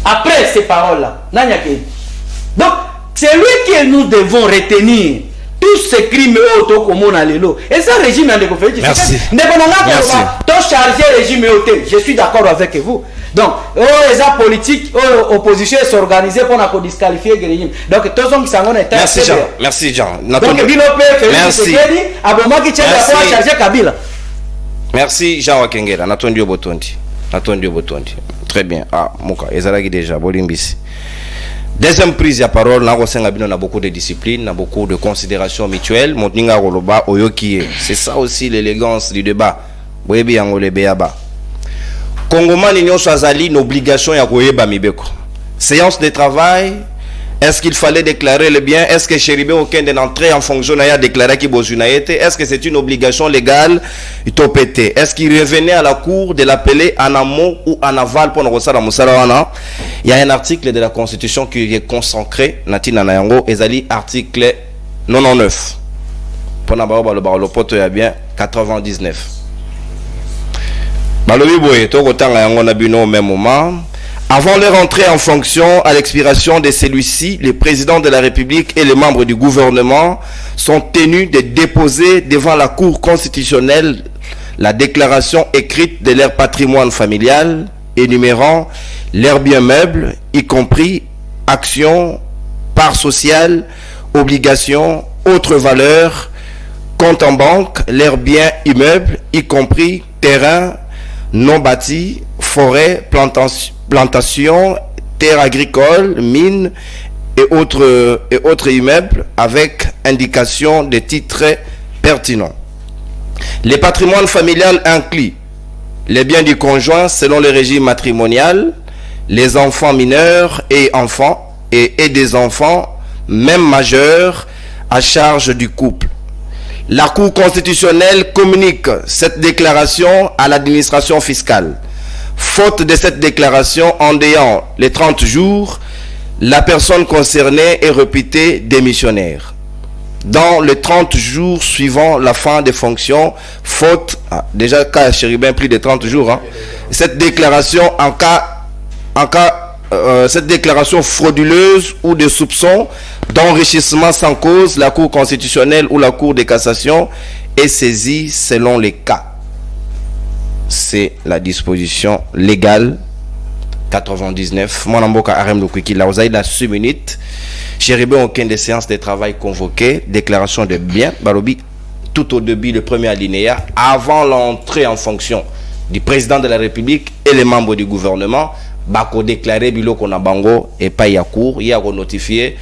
Après ces paroles-là, n'anyakei. Donc, c'est lui que nous devons retenir. Tous ces crimes auto comme on a les lots. Et ça, régime de conférence. Merci. Merci. Ton chargé régime auto. Je suis d'accord avec vous. Donc, les gens politiques, opposition s'organiser pour nous disqualifier le régime. Donc, tous ceux qui sont état. Merci Jean. Merci Jean. Donc, merci. Merci Jean Wakengera. Natondio Botondi. Natondio Botondi. Très bien. Ah, Mouka. Ezalagi déjà. Bolimbisi. Deuxième prise de parole, on a beaucoup de discipline, on a beaucoup de considération mutuelle. C'est ça aussi l'élégance du débat. Congomani nyonso azali une obligation ya koyeba mibeko. Séance de travail, est-ce qu'il fallait déclarer le bien? Est-ce que Chéribé Okende d'entrer en fonction a déclaré qu'il était? Est-ce que c'est une obligation légale? Est-ce qu'il revenait à la cour de l'appeler en amont ou en aval pour nous faire la? Il y a un article de la Constitution qui est consacré, Natina Nayango, Ezali, article 99. Pour nous faire le pote, il y a bien 99. Au même moment, avant leur entrée en fonction, à l'expiration de celui-ci, les présidents de la République et les membres du gouvernement sont tenus de déposer devant la Cour constitutionnelle la déclaration écrite de leur patrimoine familial, énumérant leurs biens meubles, y compris actions, parts sociales, obligations, autres valeurs, comptes en banque, leurs biens immeubles, y compris terrains non bâtis, forêts, plantations, terres agricoles, mines et autres immeubles avec indication de titres pertinents. Les patrimoines familial incluent les biens du conjoint selon le régime matrimonial, les enfants mineurs et enfants et des enfants, même majeurs, à charge du couple. La Cour constitutionnelle communique cette déclaration à l'administration fiscale. Faute de cette déclaration, en déant les 30 jours, la personne concernée est réputée démissionnaire. Dans les 30 jours suivant la fin des fonctions, faute, déjà cas Chéribin plus de 30 jours, hein, cette déclaration cette déclaration frauduleuse ou de soupçon d'enrichissement sans cause, la Cour constitutionnelle ou la Cour de cassation est saisie selon les cas. C'est la disposition légale 99. Mon amboka Arem Lukwiki, là, vous avez la 6 minutes. Chéribé, aucune des séances de travail convoquées, déclaration de biens, Balobi, tout au début, le premier alinéa, avant l'entrée en fonction du président de la République et les membres du gouvernement, bako déclaré bilo qu'on a bango et pas y a cours, il y a notifié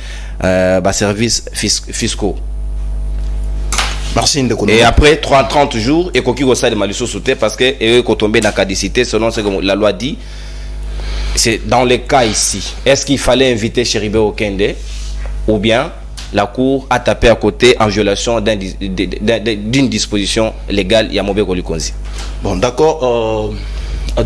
services fiscaux. Merci. Et après 30 jours, et qu'on qui de malus sauté parce que et qu'on tombé dans la caducité selon ce que la loi dit. C'est dans les cas ici. Est-ce qu'il fallait inviter Chéribé Okende ou bien la Cour a tapé à côté en violation d'une disposition légale Yamobe Kolikonzi? Bon, d'accord.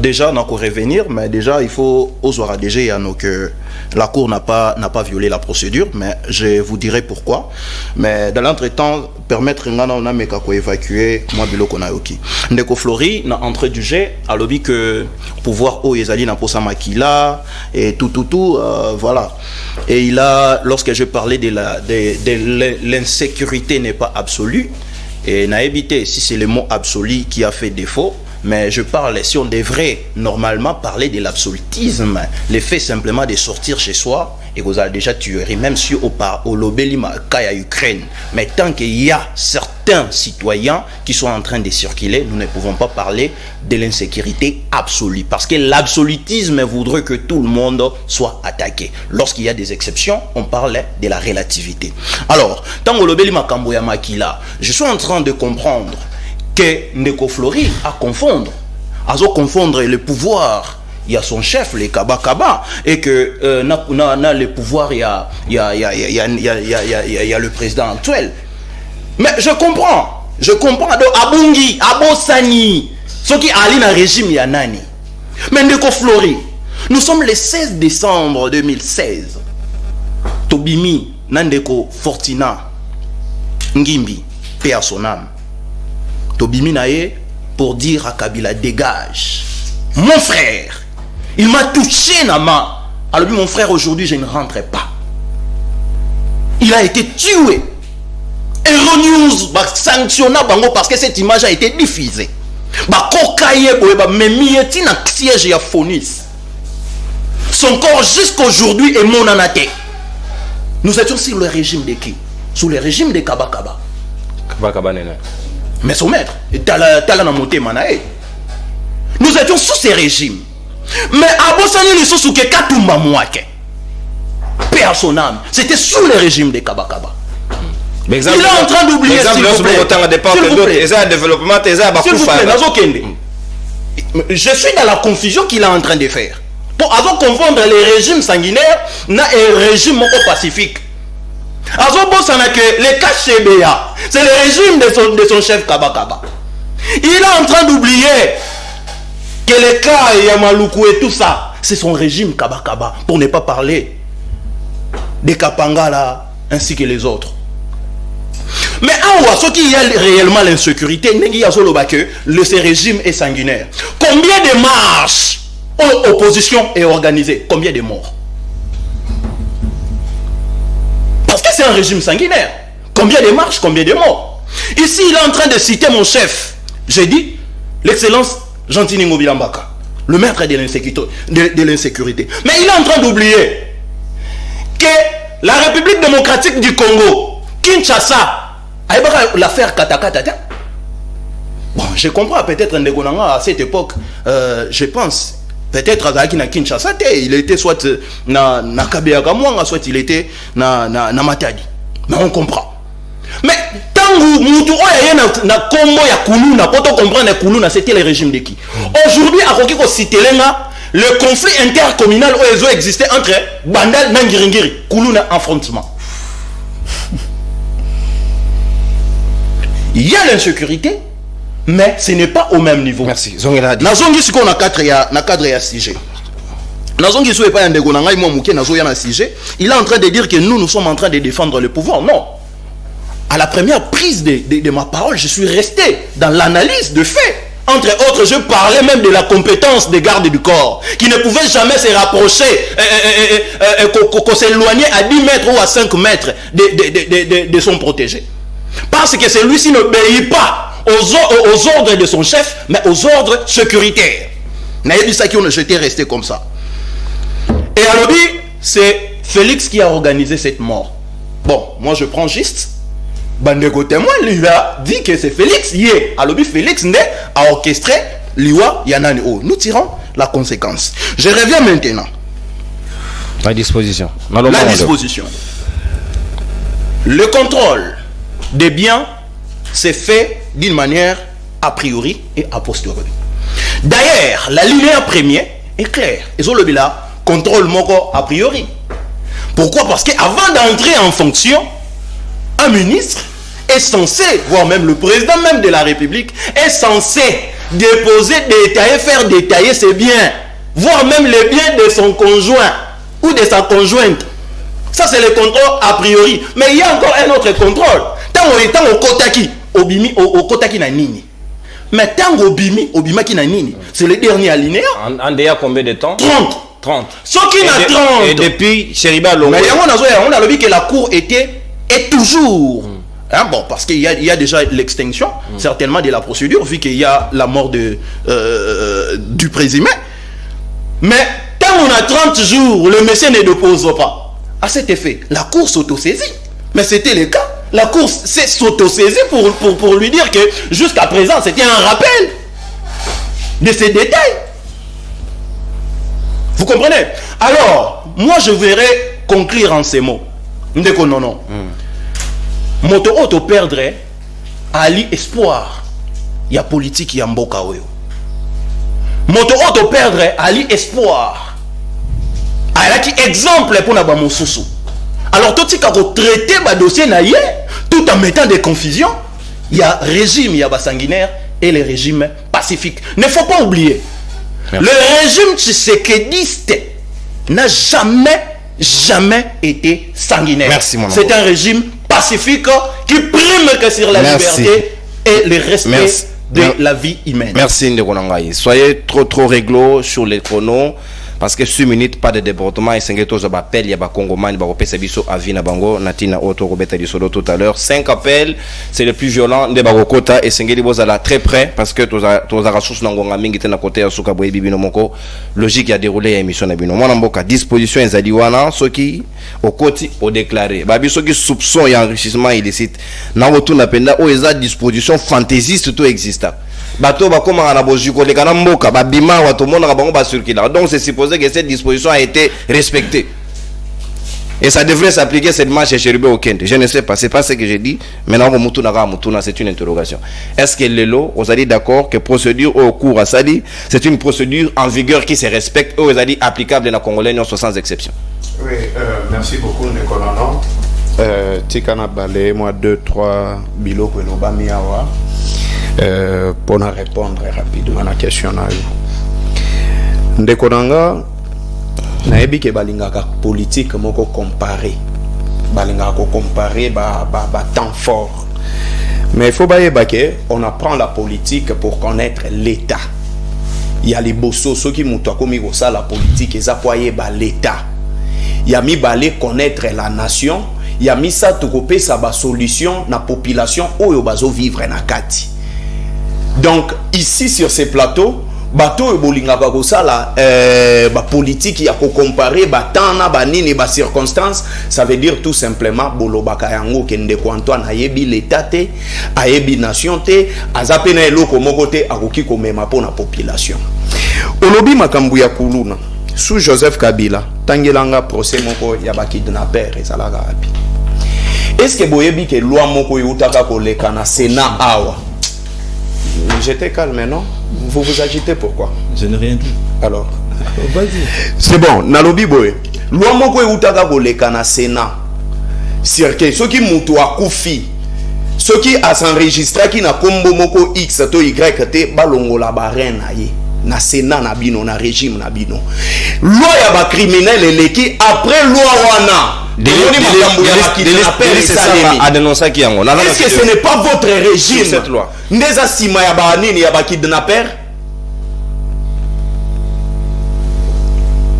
Déjà, on a qu'à revenir, mais déjà, il faut oser déjà que la Cour n'a pas violé la procédure, mais je vous dirai pourquoi. Mais dans l'entretemps, permettre à évacuer moi bilo konayoki. Ndeko Flori na entrée du jet a lobby que pouvoir au Ezali na posa makila et tout voilà. Et il a, lorsque je parlais de l'insécurité n'est pas absolue, et n'a évité si c'est le mot absolu qui a fait défaut. Mais je parle, si on devrait normalement parler de l'absolutisme, le fait simplement de sortir chez soi, et vous avez déjà tué, même si au Lobelima, Kaya Ukraine, mais tant qu'il y a certains citoyens qui sont en train de circuler, nous ne pouvons pas parler de l'insécurité absolue. Parce que l'absolutisme voudrait que tout le monde soit attaqué. Lorsqu'il y a des exceptions, on parle de la relativité. Alors, tant que Lobelima Kamboya Makila, je suis en train de comprendre que Ndeko Flori à confondre le pouvoir il y a son chef, les Kaba Kaba, et que n'a le pouvoir, il y a le président actuel. Mais je comprends. Donc, Abungi, Abosani, ceux qui allient dans le régime Yanani. Mais Ndeko Flori, nous sommes le 16 décembre 2016. Tobimi, Nandeko Fortina, Ngimbi, paix à son âme. Tobimi Naye pour dire à Kabila, dégage. Mon frère, il m'a touché Nama. Alors mon frère, aujourd'hui, je ne rentrerai pas. Il a été tué. Euronews va sanctionner Bango parce que cette image a été diffusée. Siège à Phonis. Son corps jusqu'aujourd'hui est mon anaté. Nous étions sur le régime de qui? Sous le régime de Kaba Kaba. Kaba Kaba Nena. Mais son maître, nous étions sous ces régimes. Mais Abosani les sous que Katumba Mouake. Paix à son âme. C'était sous le régime de Kaba Kaba. Il est en train d'oublier, s'il vous plaît. Je suis dans la confusion qu'il est en train de faire. Pour avant confondre les régimes sanguinaires et les régimes pacifiques. Avant que les KCBA, c'est le régime de son chef Kaba Kaba. Il est en train d'oublier que les cas Yamaluku et tout ça, c'est son régime Kaba Kaba. Pour ne pas parler des Kapangala ainsi que les autres. Mais ce qui y a réellement l'insécurité, ce régime est sanguinaire. Combien de marches l'opposition est organisée? Combien de morts? Parce que c'est un régime sanguinaire. Combien de marches? Combien de morts? Ici, il est en train de citer mon chef. J'ai dit, l'excellence Gentini Ngobilambaka, le maître de l'insécurité. Mais il est en train d'oublier que la République démocratique du Congo, Kinshasa, l'affaire Katakata. Bon, je comprends peut-être à cette époque, je pense, peut-être à Kinshasa, il était soit na Kabeakamwanga, soit il était na Matadi. Mais on comprend. Mais tant que na Congo ya Kuluna, pour comprendre Kuluna, c'était le régime de qui? Aujourd'hui, à Kokiko Sitelenga, le conflit intercommunal où existait entre Bandal et Nangiringiri, Kuluna affrontement. Il y a l'insécurité, mais ce n'est pas au même niveau. Merci. Nazongi si qu'on a cadre ya sujet. Nazongi si pas un dégonanga moi mouké nazo ya na sujet. Il est en train de dire que nous sommes en train de défendre le pouvoir. Non. À la première prise de ma parole, je suis resté dans l'analyse de faits. Entre autres, je parlais même de la compétence des gardes du corps, qui ne pouvaient jamais se rapprocher, qu'on s'éloignait à 10 mètres ou à 5 mètres de son protégé. Parce que celui-ci n'obéit pas aux ordres de son chef, mais aux ordres sécuritaires. J'étais resté comme ça. Et à l'objet, c'est Félix qui a organisé cette mort. Bon, moi je prends juste. Bandeko témoin lui a dit que c'est Félix. À l'objet, Félix a orchestré l'Iwa Yanani. Nous tirons la conséquence. Je reviens maintenant. La disposition. La disposition. Le contrôle des biens, c'est fait d'une manière a priori et a posteriori. D'ailleurs, la ligne première est claire. Ils ont le bilan contrôle moko a priori. Pourquoi? Parce qu'avant d'entrer en fonction, un ministre est censé, voire même le président même de la République, est censé déposer, détailler, faire détailler ses biens, voire même les biens de son conjoint ou de sa conjointe. Ça, c'est le contrôle a priori. Mais il y a encore un autre contrôle. Tant au Kotaki, au Kotaki na nini. Mais tant au Bimaki na nini, c'est le dernier alinéa. En déjà combien de temps? 30. Ce qui n'a 30. Et depuis Cheriba Longo. Mais on a dit que la cour était et toujours. Bon, parce qu'il y a déjà l'extinction, certainement, de la procédure, vu qu'il y a la mort du présumé. Mais tant on a 30 jours, le monsieur ne dépose pas. À cet effet, la cour s'autosaisit. Mais c'était le cas. La cour s'est s'autosaisie pour lui dire que jusqu'à présent, c'était un rappel de ces détails. Vous comprenez? Alors, moi, je voudrais conclure en ces mots. Non. Moto auto perdre ali espoir. Il y a politique, il y a mboka. moto auto perdre ali espoir alaki exemple pour na ba mosusu. Alors tout ce qu'on traité ba dossier na yé tout en mettant des confusions. Il y a régime, il y a ba sanguinaire et le régime pacifique. Ne faut pas oublier. Merci. Le régime tshisekidiste n'a jamais été sanguinaire. Merci, mon c'est un régime pacifique qui prime que sur la liberté et le respect de la vie humaine. Merci Ndekonangaï. Soyez trop réglo sur les chronos. Parce que 6 minutes, pas de débordement, et 5 appels, il y a des Congomans, il y a des Pesabiso, Avina Bango, Natina Auto, Robeta Dissolo tout à l'heure. 5 appels, c'est le plus violent de Bagokota, et Sengeli Bozala très près, parce que tu as ressources dans le Mingi, tu as côté à Soukaboye Bibino Moko, logique, il y a déroulé l'émission Nabino. Moi, Namboka, disposition, ils ont ceux qui, au côté, au déclaré. Babi, ceux qui soupçonnent et enrichissement illicite. Nawotu Napenda, où ils ont disposition fantaisiste, tout existe. Bato bakoma na boziko le kana mboka babima watu mona bango ba circuler. Donc c'est supposé que cette disposition a été respectée. Et ça devrait s'appliquer cette marche chez Chérubé au Kent. Je ne sais pas, c'est pas ce que j'ai dit. Maintenant c'est une interrogation. Est-ce que Lelo, vous avez dit d'accord que procédure au cours à Sali, c'est une procédure en vigueur qui se respecte ou vous avez dit applicable dans la Congolais sans exception? Oui, merci beaucoup Nekonono. Tikana Balé, moi 2-3 bilo que nous bamiawa. Pour répondre rapidement à la question. Ndekonanga naebi ke balingaka politique moko comparer balingaka comparer ba temps fort, mais il faut bailler que on apprend la politique pour connaître l'état. Il y a les bossos ceux qui muto komi ko ça la politique et apoyer ba l'état. Il y a mi balé connaître la nation, il y a mis ça to kopé ça ba solution na population oyo bazo vivre na kati. Donc ici sur ces plateaux, bateau et bolinga ba kosala ba politique ya ko comparer ba tana ba nini ba circonstances, ça veut dire tout simplement bolobaka yango kende ko Antoine ayebi l'état te, ayebi nation te, azape na eloko moko te akoki ko mema pona population. Olobi makambu ya kuluna sous Joseph Kabila tangelanga procès moko ya ba kidnapper ezalaka api. Est-ce que boyebi ke loi moko yutaka ko leka na Sénat awa? J'étais calme, non? Vous vous agitez, pourquoi? Je n'ai rien dit. Alors? Vas-y. C'est bon, Nalobi Boy. Loi moko eutaka koleka na Sénat. Cirque, ceux qui moutou a koufi, ceux qui a s'enregistré qui na kombo moko X to Y te balongo la barène aye. Na Sénat na bino, na régime na bino. Loi ya ba criminel eleki après loi wana. Est-ce que ce n'est pas votre régime cette loi? Ndeza sima ya ba nini ya ba kidnapper?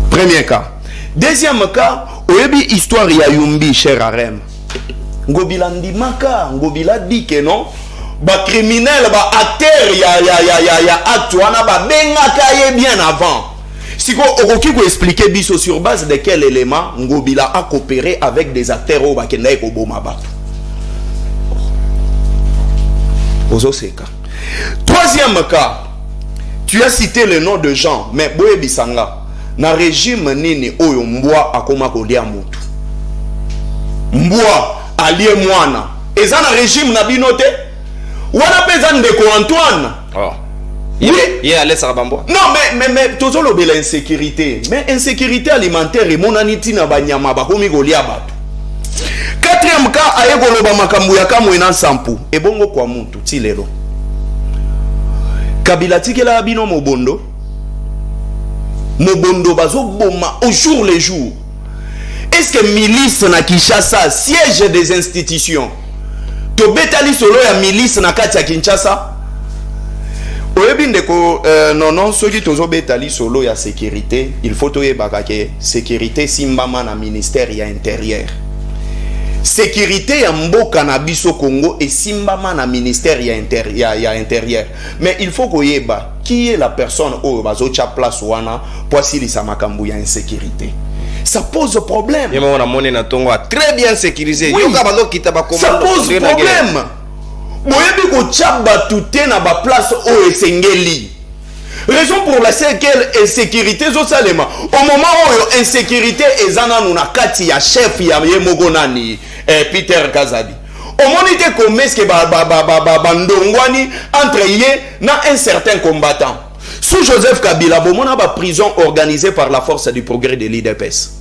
Premier cas. Deuxième cas, oyebi histoire ya Yumbi cher Arem. Ngobila ndimaka, ngobila dit que non. Ba criminel ba acteur ya acte wana ba bengaka ye bien avant. Si okoki ko expliquer biso sur base de quel élément Ngobila a coopéré avec des acteurs au bakenda ko boma bato. Ozoseka. Troisième cas, tu as cité le nom de Jean, mais Boye Bisanga, na régime nini oyo mbwa akoma kolia mutu. Mbwa alie mwana. Eza na régime na binote? Wana peza ndeko Antoine. Oh. Oui. Il est allé Sarabambo. Non, mais toujours l'insécurité. Mais insécurité alimentaire et mon aniti na banyama bakomi golia batu. Quatrième cas, aye goloba makambu ya kamwena sampu. E bongo kwa muntu tilelo. Kabila tikela abino mobondo. Mobondo bazo boma au jour le jour. Est-ce que milice na Kinshasa siège des institutions? To betali solo ya milice na kati ya Kinshasa? Oyebi ndeko non soki tozo betali solo ya sécurité, il faut toye bakake sécurité simbama na ministère ya intérieur. Sécurité ya mboka na biso Congo et simbama na ministère ya intérieur. Mais il faut koyeba qui est la personne oyo bazo cha place wana pour silisa makambu ya insécurité. Ça pose problème. Et on a monnaie na tongo très bien sécurisé. Oui. Ça pose problème. Boyebi ko tchaba touté na ba place o esengeli. Raison pour laquelle insécurité zo salema. Au moment où insécurité ezana na kati ya chef ya yemogonani Peter Kazadi. Au moment où comme est-ce que ba ndongwani entre yé na un certain combattant. Sous Joseph Kabila, bomona ba prison organisée par la force du progrès de l'IDPS.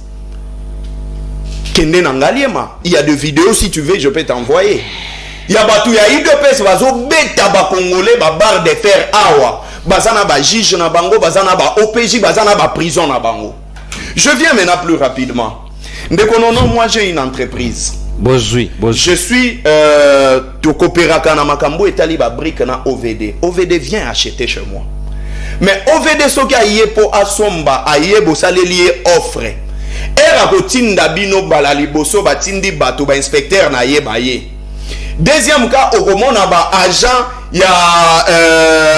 Kende Nangaliema, il y a des vidéos, si tu veux, je peux t'envoyer. Il y a batu ya IDPS bazo beta ba congolais ba barre de fer awa. Bazana ba juge na bango, bazana ba OPJ, bazana ba prison na bango. Je viens maintenant plus rapidement. Ndekonono, moi j'ai une entreprise. Je suis Tokopéraka na Makambo et Taliba Brick na OVD. OVD vient acheter chez moi. Mais OVD soka yé po asomba aye bosale lié offre. Era kotinda bino balali boso batindi bato ba inspecteur na ye baye. Deuxième cas, okomona ba agent ya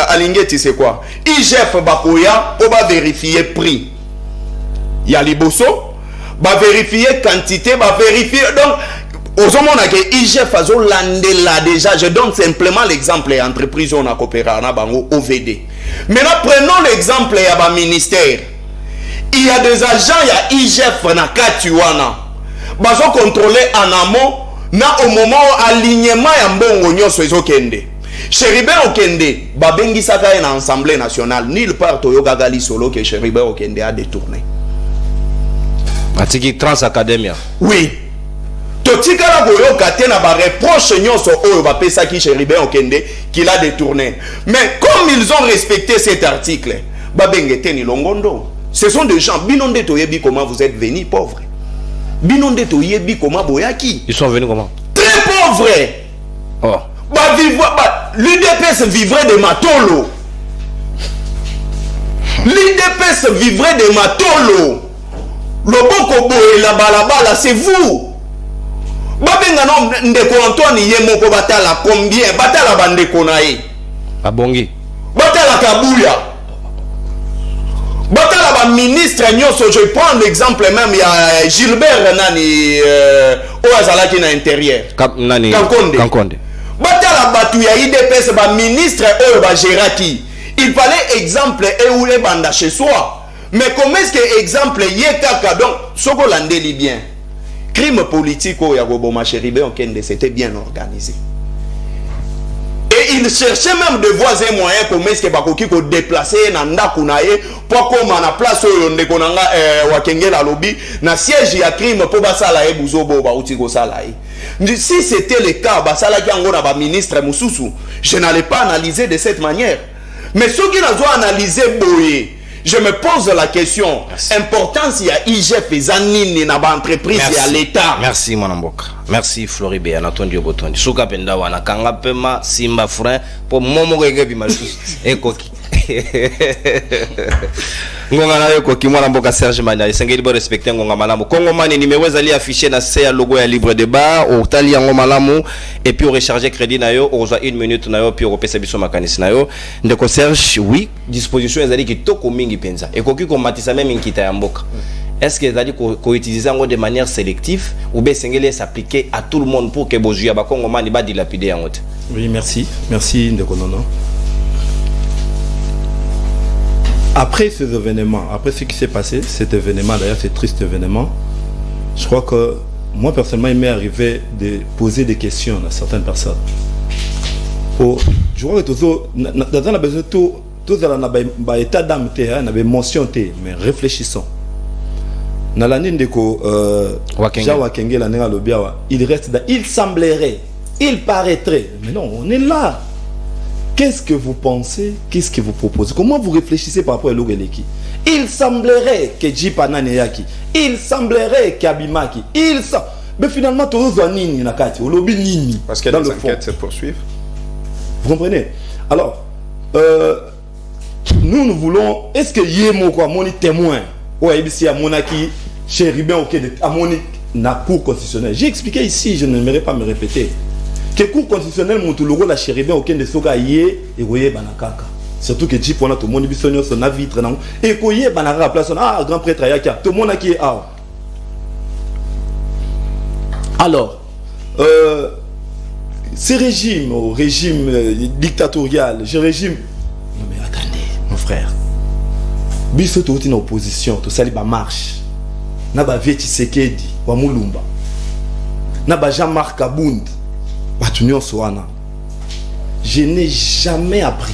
alingeti c'est quoi? IGF bakoya po ba vérifier prix. Ya liboso ba vérifier quantité, ba vérifier donc Ozomona que IGF azo landela déjà. Je donne simplement l'exemple et entreprise on a coopéré na bango OVD. Maintenant prenons l'exemple ya ba ministère. Il y a des agents ya IGF na katiwana. Bazo contrôler en amont na au moment alignement ya mbongo nyoso ezokende. Chéribé Okende babengi saka na Assemblée nationale nulle part toyoka gali solo que Chéribé Okende a détourné. Atiki Trans Academia. Oui. Totikala koyoka te na ba reproche nyonso oyo ba pesa ki Chéribé Okende qu'il a détourné. Mais comme ils ont respecté cet article, babengete ni longondo. Ce sont des gens binonde toyebi comment vous êtes venus pauvres. Binonde toyebi comment boyaki. Ils sont venus comment? Très pauvres. Oh. L'UDPS vivrait de matolo. L'UDPS vivrait de matolo. Loboko boye la balabala, c'est vous. Babenga non ndeko Antoine Yemoko batala combien? Batala bandeko nae. Abongi. Batala Kabuya. Batala ba ministre nyoso, je prends l'exemple même il y a Gilbert Nani Oazala qui na intérieur. Nani Kankonde. Batala batu ya IDPS ba ministre oyo ba géraki. Il fallait exemple et où les banda chez soi. Mais comment est-ce que exemple yekaka donc soko landeli bien. Crime politique au Yagoboma Chéribé Okende c'était bien organisé. Et il cherchait même de voies et moyens comment est-ce que bakoki ko déplacer na ndaku na ye pour comme na place oyo ndeko nanga wakengela lobby na siège ya crime pour basala e buzobo ba utiko sala e. Si c'était le cas basala ki ngona ba ministre mususu, je n'allais pas analyser de cette manière. Mais ceux qui n'ont analysé boye, je me pose la question. Merci. Importance il y a IGF et Zanini na ba entreprise et à l'État. Merci mon amboka. Merci Floribé Anatondio Botondi. Suka penda wana kanga pema simba frein pour momo regebi malus ekoki. Ngonga na yoko ki mwana mboka Serge Mania sengeli bo respecter ngonga malamu. Kongo mani nimeweza li afficher na se ya logo ya Libre Débat au tali yango malamu et puis au recharger crédit na yo oza 1 minute na yo puis au pesa biso makanisi na yo ndeko Serge oui disposition ezali ki toko mingi penza ekoki ko matisa même nkita ya mboka. Est-ce que c'est-à-dire qu'on utilise de manière sélective ou bien c'est s'appliquer à tout le monde pour que Bozuya Bakongo mani ba dilapider en route? Oui, merci. Merci Ndekonono. Après ces événements, après ce qui s'est passé, cet événement d'ailleurs, ce triste événement, je crois que moi personnellement, il m'est arrivé de poser des questions à certaines personnes. Je crois que dans la besoin tout dans l'état d'âme, dans l'émotion, mais réfléchissons. Dans l'année de il reste dans, il semblerait, il paraîtrait, mais non, on est là. Qu'est-ce que vous pensez? Qu'est-ce que vous proposez? Comment vous réfléchissez par rapport à l'Ogeleki? Il semblerait que Djipana Neyaki, il semblerait qu'Abimaki, mais finalement, tout le monde Nakati, au lobby Nini. Parce que les enquêtes se poursuivent. Vous comprenez? Alors, nous voulons, est-ce que Yemo quoi, mon témoin, ou ABC à Monaki, chez Ribin, ok, à mon na cour constitutionnelle. J'ai expliqué ici, je n'aimerais pas me répéter. Que cour constitutionnelle monte le rôle la chéribé aucun de soga yé et voyez banakaka. Surtout que Jeep on a tout le monde bisogno son vitre non et koyé banaka place ah grand prêtre yakia tout le monde qui est ah. Alors ce régime au régime dictatorial, ce régime non mais attendez mon frère. Biso tout une opposition, tout ça ba marche. Na ba Vieux Tshisekedi wa Mulumba. Na ba Jean-Marc Kabund. Je n'ai jamais appris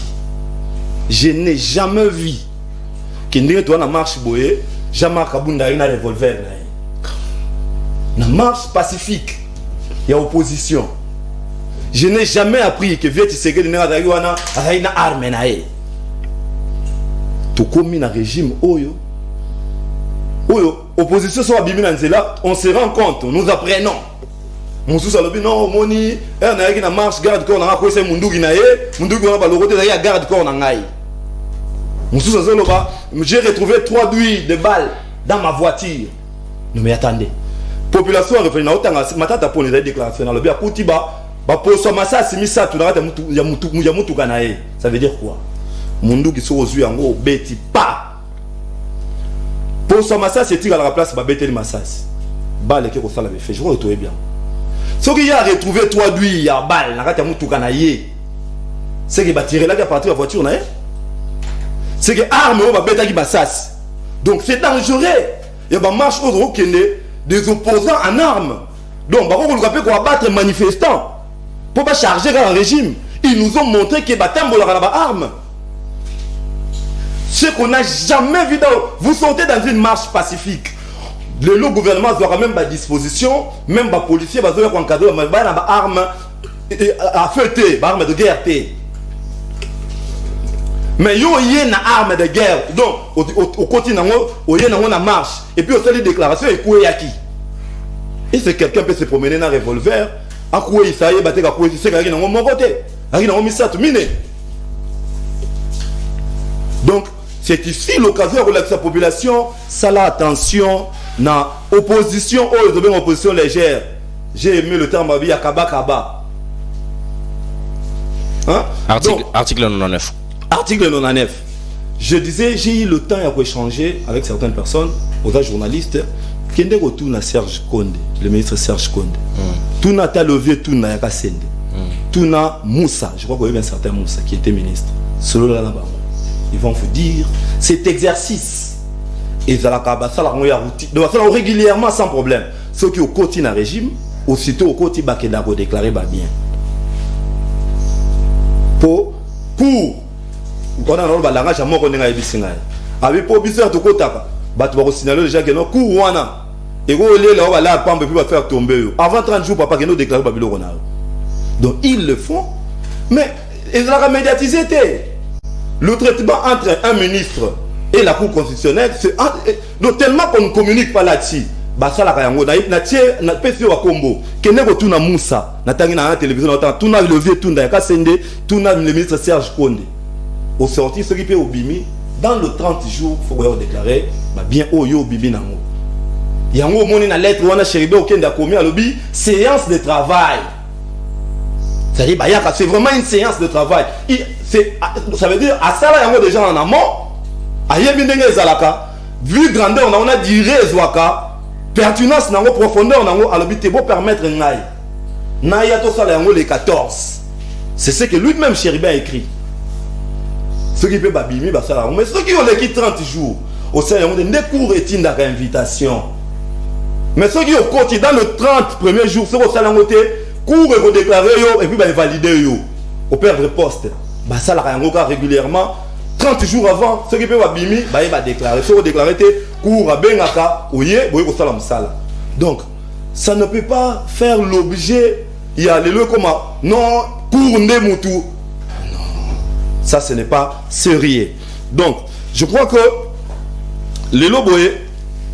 Je n'ai jamais vu que ndenge toi na marche boye, Jean-Marc Kabunda a un revolver na marche pacifique. Il y a opposition. Je n'ai jamais appris que Viet Tshisekedi n'a une arme nae. Tout comme un régime oyo. Oyo opposition soit bimi na nzela, on se rend compte, nous apprenons. Moussou salobi non moni, na yaki na marche garde corps na ko ese munduki na ye, munduki na ba lokote ya garde corps na ngai. Moussou saloba, j'ai retrouvé 3 douilles de balles dans ma voiture. Non mais attendez. Population référée na otanga matata pour les déclarations na lobi akutiba ba poso masa simisa tu na ya mutu kana ye. Ça veut dire quoi? Munduki so ozu yango beti pa. Poso masa c'est tira la place ba beteli masasi. Balle ke ko sala be fait, je crois que tout est bien. Ce qui a retrouvé 3 douilles à balle na kati ya mutu kana ye. C'est que ba tirer là à partir de la voiture na ye. C'est que arme ba betaki masasi. Donc c'est dangereux. Il y a ba marche au kende des opposants en armes. Donc, on va battre les manifestants pour pas charger le régime. Ils nous ont montré que Batembo a une arme. Ce qu'on n'a jamais vu. Vous sortez dans une marche pacifique. Le gouvernement aura même à disposition, même les policiers vont encadrer une arme à feuilleter, une arme de guerre. Mais il y a une arme de guerre. Donc, au continent, il y a une marche. Et puis, on fait des déclarations et quoi qui. Et si quelqu'un peut se promener dans un revolver, à quoi il s'est battu, à quoi il s'est battu, mon côté. Donc, c'est ici l'occasion de relaxer la population. Ça la attention, dans l'opposition, ou une opposition légère. J'ai aimé le terme à Kaba Kaba. Hein? Article 99. Article 99. Je disais, j'ai eu le temps d'échanger avec certaines personnes, aux journalistes, qui ont retourné à Serge Konde, le ministre Serge Konde. Tout n'a pas levé, tout n'a pas cédé. Tout n'a Moussa, je crois qu'il y avait un certain Moussa qui était ministre. Selon là bas ils vont vous dire, cet exercice, ils ont régulièrement sans problème. Ceux qui ont continué le régime, aussitôt au côté, ils ont déclaré bien. Pour on a un langage à moi qu'on a dit avec pour bizarre de côté bah tu vas signaler déjà que non coup wana et go les là là pas peut plus faire tomber avant 30 jours papa que nous déclarer babilo wana donc ils le font mais ils ont médiatisé le traitement entre un ministre et la cour constitutionnelle c'est donc tellement qu'on ne communique pas là-dessus bah ça la kayango na tie na pesi wa kombo kene ko tuna Moussa na tangi na télévision na tuna levé tunda ka sende tuna le ministre Serge Konde au sorti ce qui peut au bimi dans le 30 jours il faut déclarer bah bien oyo bibi nango yango moni na lettre wana cheribe okenda komi alobi séance de travail c'est-à-dire bah c'est vraiment une séance de travail ça veut dire à ça là yango déjà en amont ayebi ndenge ezalaka vu grandeur on a durée zwaka pertinence nango profondeur nango alobi te bo permettre ngai na ya to sala yango les 14 c'est ce que lui-même cheribe a écrit. Ceux qui peuvent babimi, mais ceux qui ont les 30 jours, au sein de des cours et une invitation. Mais ceux qui ont côté dans le 30 premiers jours, ceux qui ont côté cours et déclaré et puis valider au perdre poste. Ça la régulièrement 30 jours avant, ceux qui peuvent babimi, va déclarer. Ceux qui ont déclaré cours à bengaka oye, boye ko sala msala. Donc ça ne peut pas faire l'objet. Il y a les lieux comme non cours ndemutu. Ça, ce n'est pas sérieux. Donc, je crois que les loboés,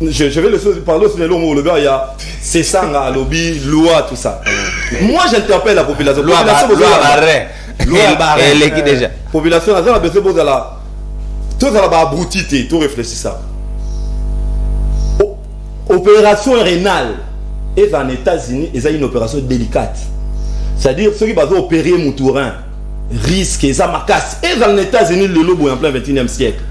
je vais parler sur les loboés, le gars, il y a c'est ça, lobby, loi, tout ça. Moi, j'interpelle la population. Loi barré. Loi barré. Elle est qui déjà? Population, elle a besoin de la. Tout ça va abrutir, tout réfléchir ça. Opération rénale. Et en États-Unis, ils ont une opération délicate. C'est-à-dire, ceux qui vont opérer mon tourin. Risque et ça marcasse et dans les États-Unis le lobo en plein 21e siècle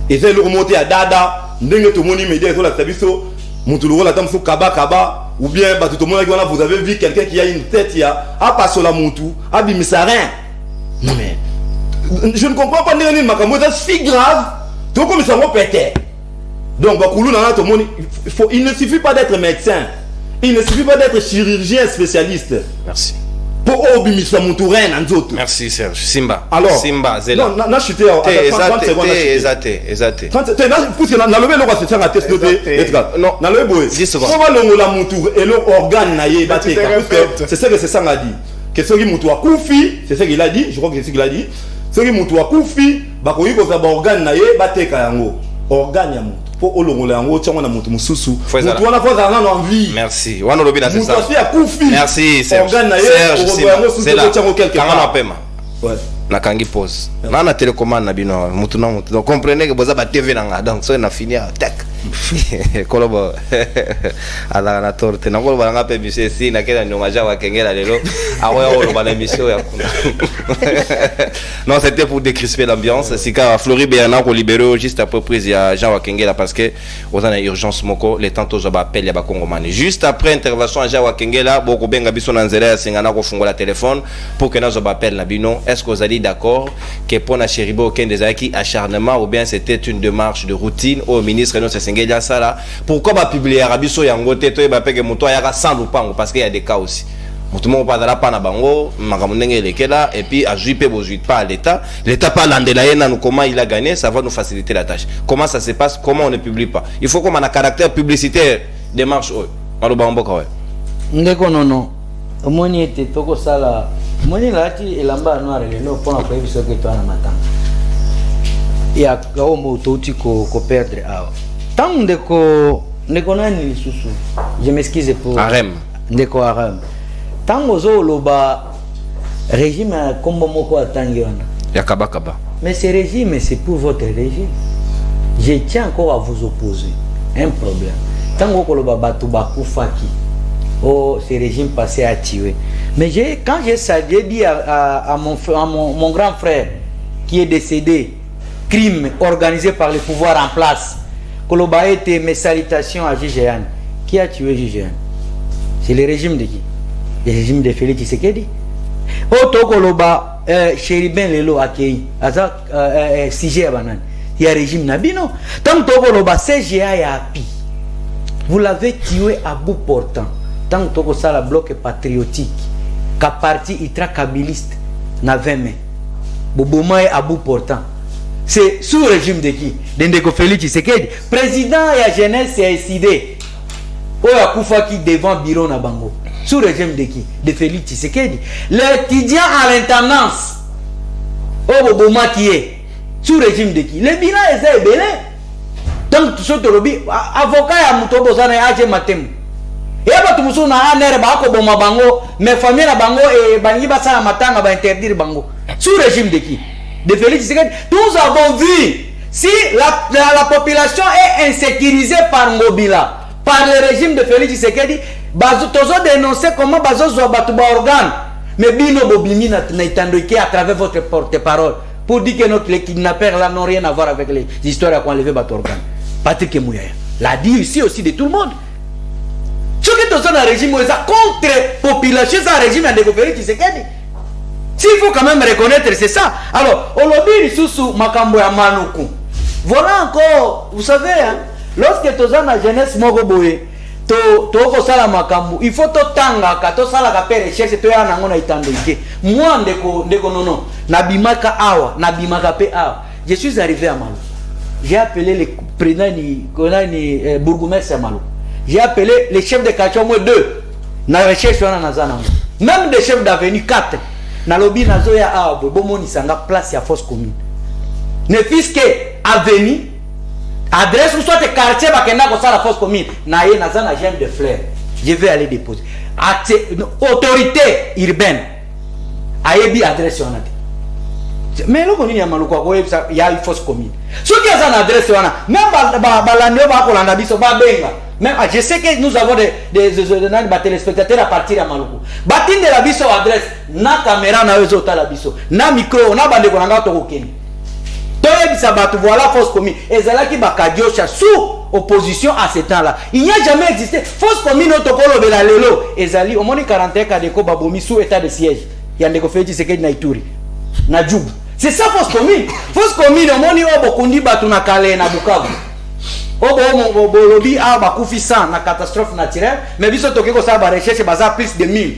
et c'est le remonter à dada ndenge tout monde immédiat sur la tabiso montoulo la tam sou kaba kaba ou bien bah tout le monde vous avez vu quelqu'un qui a une tête il y a à pas sur la montou à bimisarin non mais je ne comprends pas ndenge ni makambo c'est si grave tout comme ça va péter donc bah koulou na tout le monde il ne suffit pas d'être médecin il ne suffit pas d'être chirurgien spécialiste merci pour obimisa muturen anzoto. Merci Serge. Simba. Alors, Simba Zela. non, na chuté 30 secondes. Exacté. 30 parce que na levé le c'est un test de non, na levé boy. 10 secondes. Comment longola mutu et le organe na ye bateka. C'est ça que c'est ça a dit. Que ce qui mutu akufi, c'est ça qu'il a dit, je crois que c'est ce qu'il a dit. Ce qui mutu akufi, ba ko yiko za organe na ye bateka yango. Organe ya mutu. Pour olongola yango tshongo na mutu mususu. Mutu wana fois za na envie. Merci. Wana lobi na c'est ça. Mutu akufi. Merci Serge. Organe na ye c'est là. Kangana pema. Ouais. Na kangi pause. Na na télécommande na bino mutu na mutu. Donc comprenez que boza ba TV na nga. Donc ça na fini tac. Kolobo ala na torte na kolobo nga pe monsieur si na kela nyonga jawa kengela lelo awa olo ba na émission ya kuna. Non, c'était pour décrisper l'ambiance. Sika Flori Bernard ko libéré juste après prise ya Jean Wakengela parce que aux ana urgence moko les temps to ba appel ya ba Congomani. Juste après intervention à Jean Wakengela boko benga biso na nzela ya singana ko fungola téléphone pour que nazo ba appel na bino. Est-ce que vous allez d'accord que pour na Cheribo aucun des acquis acharnement ou bien c'était une démarche de routine au ministre non c'est Sala. Pourquoi va publier Arabiso Yangote to ba peke moto ya sans lupango parce qu'il y a des cas aussi. Moto mo pas dala pana bango makamundenge lekela et puis a juipé bozuit pas à l'état. L'état pas landelaena nous comment il a gagné, ça va nous faciliter la tâche. Comment ça se passe, comment on ne publie pas. Il faut qu'on ait un caractère publicitaire démarche alo ba mboka ouais. Ndeko nono. Omoni était toko sala. Moni lati elamba noir lelo pour après biso que toi na matanga. Ya kao mo toti ko perdre awa. Tant ndeko nani lisusu. Je m'excuse pour Arem. Ndeko Arem. Tant ozo loba régime kombo moko atangi wana. Ya kaba. Mais ce régime c'est pour votre régime. Je tiens encore à vous opposer un problème. Tant ko loba batu bakufaki. Oh, ce régime passé à tuer. Mais quand j'ai dit à mon grand frère qui est décédé, crime organisé par le pouvoir en place, Koloba était mes salutations à Gigéan. Qui a tué Gigéan? C'est le régime de qui? Le régime de Félix Tshisekedi. Oto Koloba, Chéribin Lelo Akei, Aza Sige Abanan. Il y a un régime Nabino. Tant que Koloba, CGA et API, vous l'avez tué à bout portant. Tant que ça la bloc patriotique, qu'a parti itra kabiliste, n'a 20 mai. Boboma est à bout portant. C'est sous le régime de qui? D'Endeko Félix Tshisekedi. Président et la jeunesse s'est décidé. Oya Koufaki devant bureau na bango. Sous le régime de qui? De Félix Tshisekedi. L'étudiant à l'intendance. Oh Boboma qui est. Sous le régime de qui? Le bilan est belé. Donc tout ce que l'obi avocat ya mutobo zana aje matem. Et ba tumuso na anere ba ko boma bango, mais famille na bango et bangi ba sala matanga ba interdire bango. Sous le régime de qui? De Félix Tshisekedi. Nous avons vu si la population est insécurisée par Ngobila, par le régime de Félix Tshisekedi, bazo tozo dénoncer comment bazo zo batuba organe, mais bino bobimi na itandoike à travers votre porte-parole pour dire que les kidnappeurs là n'ont rien à voir avec les histoires qu'on enlevé bat organe. Patrick Mouyaya l'a dit ici aussi de tout le monde. Ce que tozo na régime est contre population, c'est un régime de Félix Tshisekedi. S'il faut quand même reconnaître, c'est ça. Alors, on l'a dit sous Makambo ya Manuku. Voilà encore, vous savez, hein, lorsque tu as la jeunesse Mogoboé, tu as Makambo, il faut que tu aies recherche, tu as un itandoike. Moi, ndeko nono, nabimaka awa, nabimaka pe awa. Je suis arrivé à Malou. J'ai appelé le président bourgmestre à Malou. J'ai appelé les chefs de quartier, au moins 2. Na recherche, on a même des chefs d'avenue 4. Na lobby nazoya abo bomoni sanga place ya fosse commune ne fiske avenue adresse ou soit quartier bakenda ko sala fosse commune na ye nazana gemme de fleurs je vais aller déposer autorité urbaine ayebi adresse on a mais lo koni ya maluko ko yebisa ya fosse commune soki azana adresse wana même balande ba ko landa biso ba benga. Même, je sais que nous avons des téléspectateurs à partir de Maluku. Batin de la biso adresse, na caméra na ezo ta la biso, na micro, na bande konanga to kokeni. Toye bisa batu voilà force commune. Ezala ki bakadiosha sous opposition à ce temps-là. Il n'y a jamais existé force commune otokolo bela lelo. Ezali au moins 41 cas de ko babomi sous état de siège. Yandeko Félix Tshisekedi na Ituri. Na Djoub. C'est ça force commune. Force commune au moins obokundi batu na Kale na Bukavu. Obo lobby a bakufi 100 na catastrophe naturelle mais biso toke ko sa ba recherche baza plus de 1000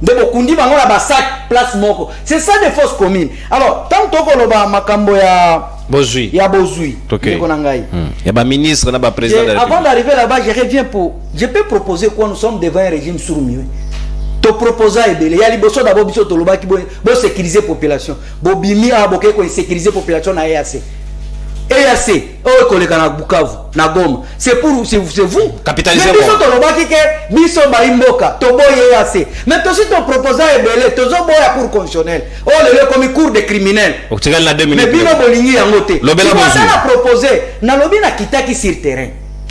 de bokundi bango la basak place moko. C'est ça des fausses communes. Alors tant que loba makambo ya Bozui. Ya Bozui. Ok. Il y a un ministre, un président de la République. Avant d'arriver là-bas, je reviens pour... Je peux proposer quoi? Nous sommes devant un régime sourd-muet. To proposer ebele. Il y a liboso d'abord biso to loba ki bo sécuriser population. Bo bimi a boke ko sécuriser population na EAC. EAC, oh koleka na Bukavu, na Goma. C'est vous. Capitaliser. Mais biso to loba ki ke biso ba imboka, to boye EAC. Mais to si to proposer ebele, to zo boya pour constitutionnel. Oh le comme cour des criminels. Mais bino bolingi yango te. Lobela Bozui. Ça a proposé na lobi na kitaki sur terrain.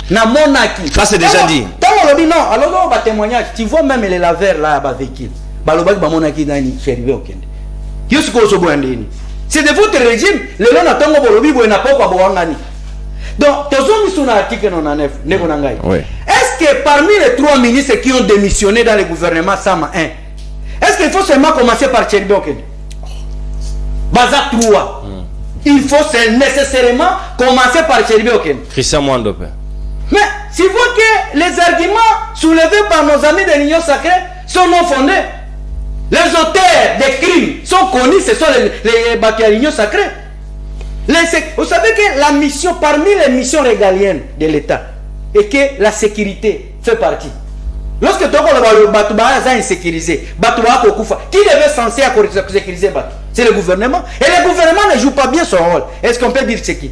Na monaki. Ça c'est déjà dit. Tant lobi non, alors on va témoignage, tu vois même les laveurs là ba véhicule. Ba lobaki ba monaki nani Cheribé Okende. Yosi ko so boandeni. C'est de votre régime, le long natongo bolobi bo na poko boangani. Donc tozo sur l'article 99 neko nangai. Oui. Est-ce que parmi les 3 ministres qui ont démissionné dans le gouvernement Sama 1, est-ce qu'il faut seulement commencer par Cheribé Okende? Baza 3. Il faut nécessairement commencer par Cheribé Okende. Christian Mwandope. Mais si vous voyez que les arguments soulevés par nos amis de l'Union sacrée sont non fondés, les auteurs des crimes sont connus, ce sont les bâtis à l'Union sacrée. Vous savez que la mission, parmi les missions régaliennes de l'État, et que la sécurité fait partie. Lorsque le Batouba est insécurisé, qui devait censé sécuriser Batou? C'est le gouvernement. Et le gouvernement ne joue pas bien son rôle. Est-ce qu'on peut dire c'est qui?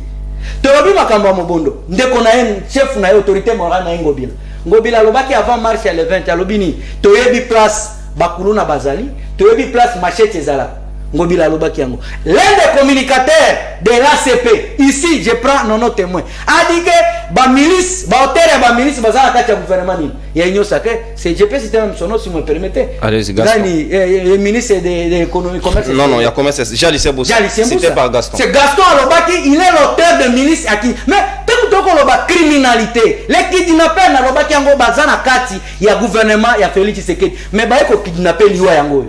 Tolobi makambo mobondo ndeko na en chef na autorité morale na ngobila ngobila lobaki avant marche le 20 alobini toyebi place bakuluna bazali toyebi place machete zala ngobila lobaki yango l'un des communicateurs de l'ACP ici je prends non témoin a dit que ba milice ba hôtel ba milice bazala kati ya gouvernement ni ya Union sacrée c'est je peux citer même son nom si vous me permettez. Allez-y Gaston. Le ministre de l'économie commerce. Non, il y a commerce Jali Semboussa. C'était par Gaston. C'est Gaston Alobaki, il est l'auteur de milice à qui. Mais tant que la criminalité, les kidnappeurs na lobaki yango bazana kati il y a gouvernement, il y a Félix Tshisekedi. Mais ba ko kidnapper liwa yango.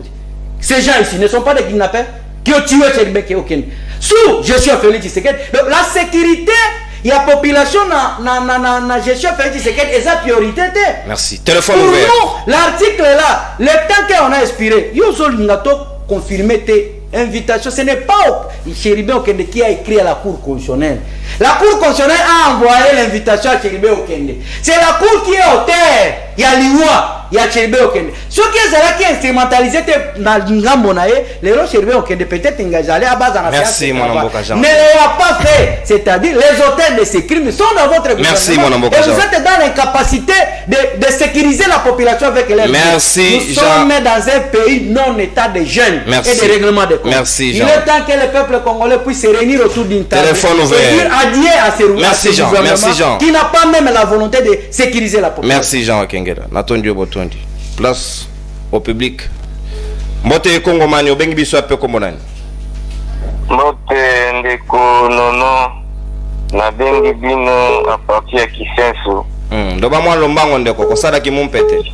Ces gens ici ne sont pas des kidnappeurs qui ont tué Cheribé Okende. Sous gestion Félix Tshisekedi. Donc la sécurité, il y a population na gestion Félix Tshisekedi et sa priorité. Merci. Téléphone pour ouvert. nous, l'article là, le temps qu'on a expiré, Yozol Ngato confirmé tes invitations. Ce n'est pas Cheribé Okende qui a écrit à la Cour constitutionnelle. La Cour constitutionnelle a envoyé l'invitation à Cheribé Okende. C'est la Cour qui est auteur. Il y a l'IWA, il y a Cheribé Okende. Ce qui est là qui est instrumentalisé dans Ngambonaye, les gens Cheribé Okende peut-être engagés à base en merci mon amboka Jean. Ne l'a pas fait. C'est-à-dire les auteurs de ces crimes sont dans votre gouvernement. Merci mon amboka Jean. Et vous êtes dans l'incapacité de sécuriser la population avec les merci nous sommes dans un pays non état de jeunes merci. Et de règlements de comptes. Merci Jean. Il est temps que le peuple congolais puisse se réunir autour d'une table. Téléphone ouvert. Et dire adieu à ces merci Jean. Merci Jean. Qui n'a pas même la volonté de sécuriser la population. Merci Jean Okengela. Natondi Botondi. Place au public. Mbote Congo Mani obengi biso ape komonani. Mbote ndeko nono na bengi bino a partir ya Kisenso. Ndoba mwa lombango ndeko kosala ki mumpete.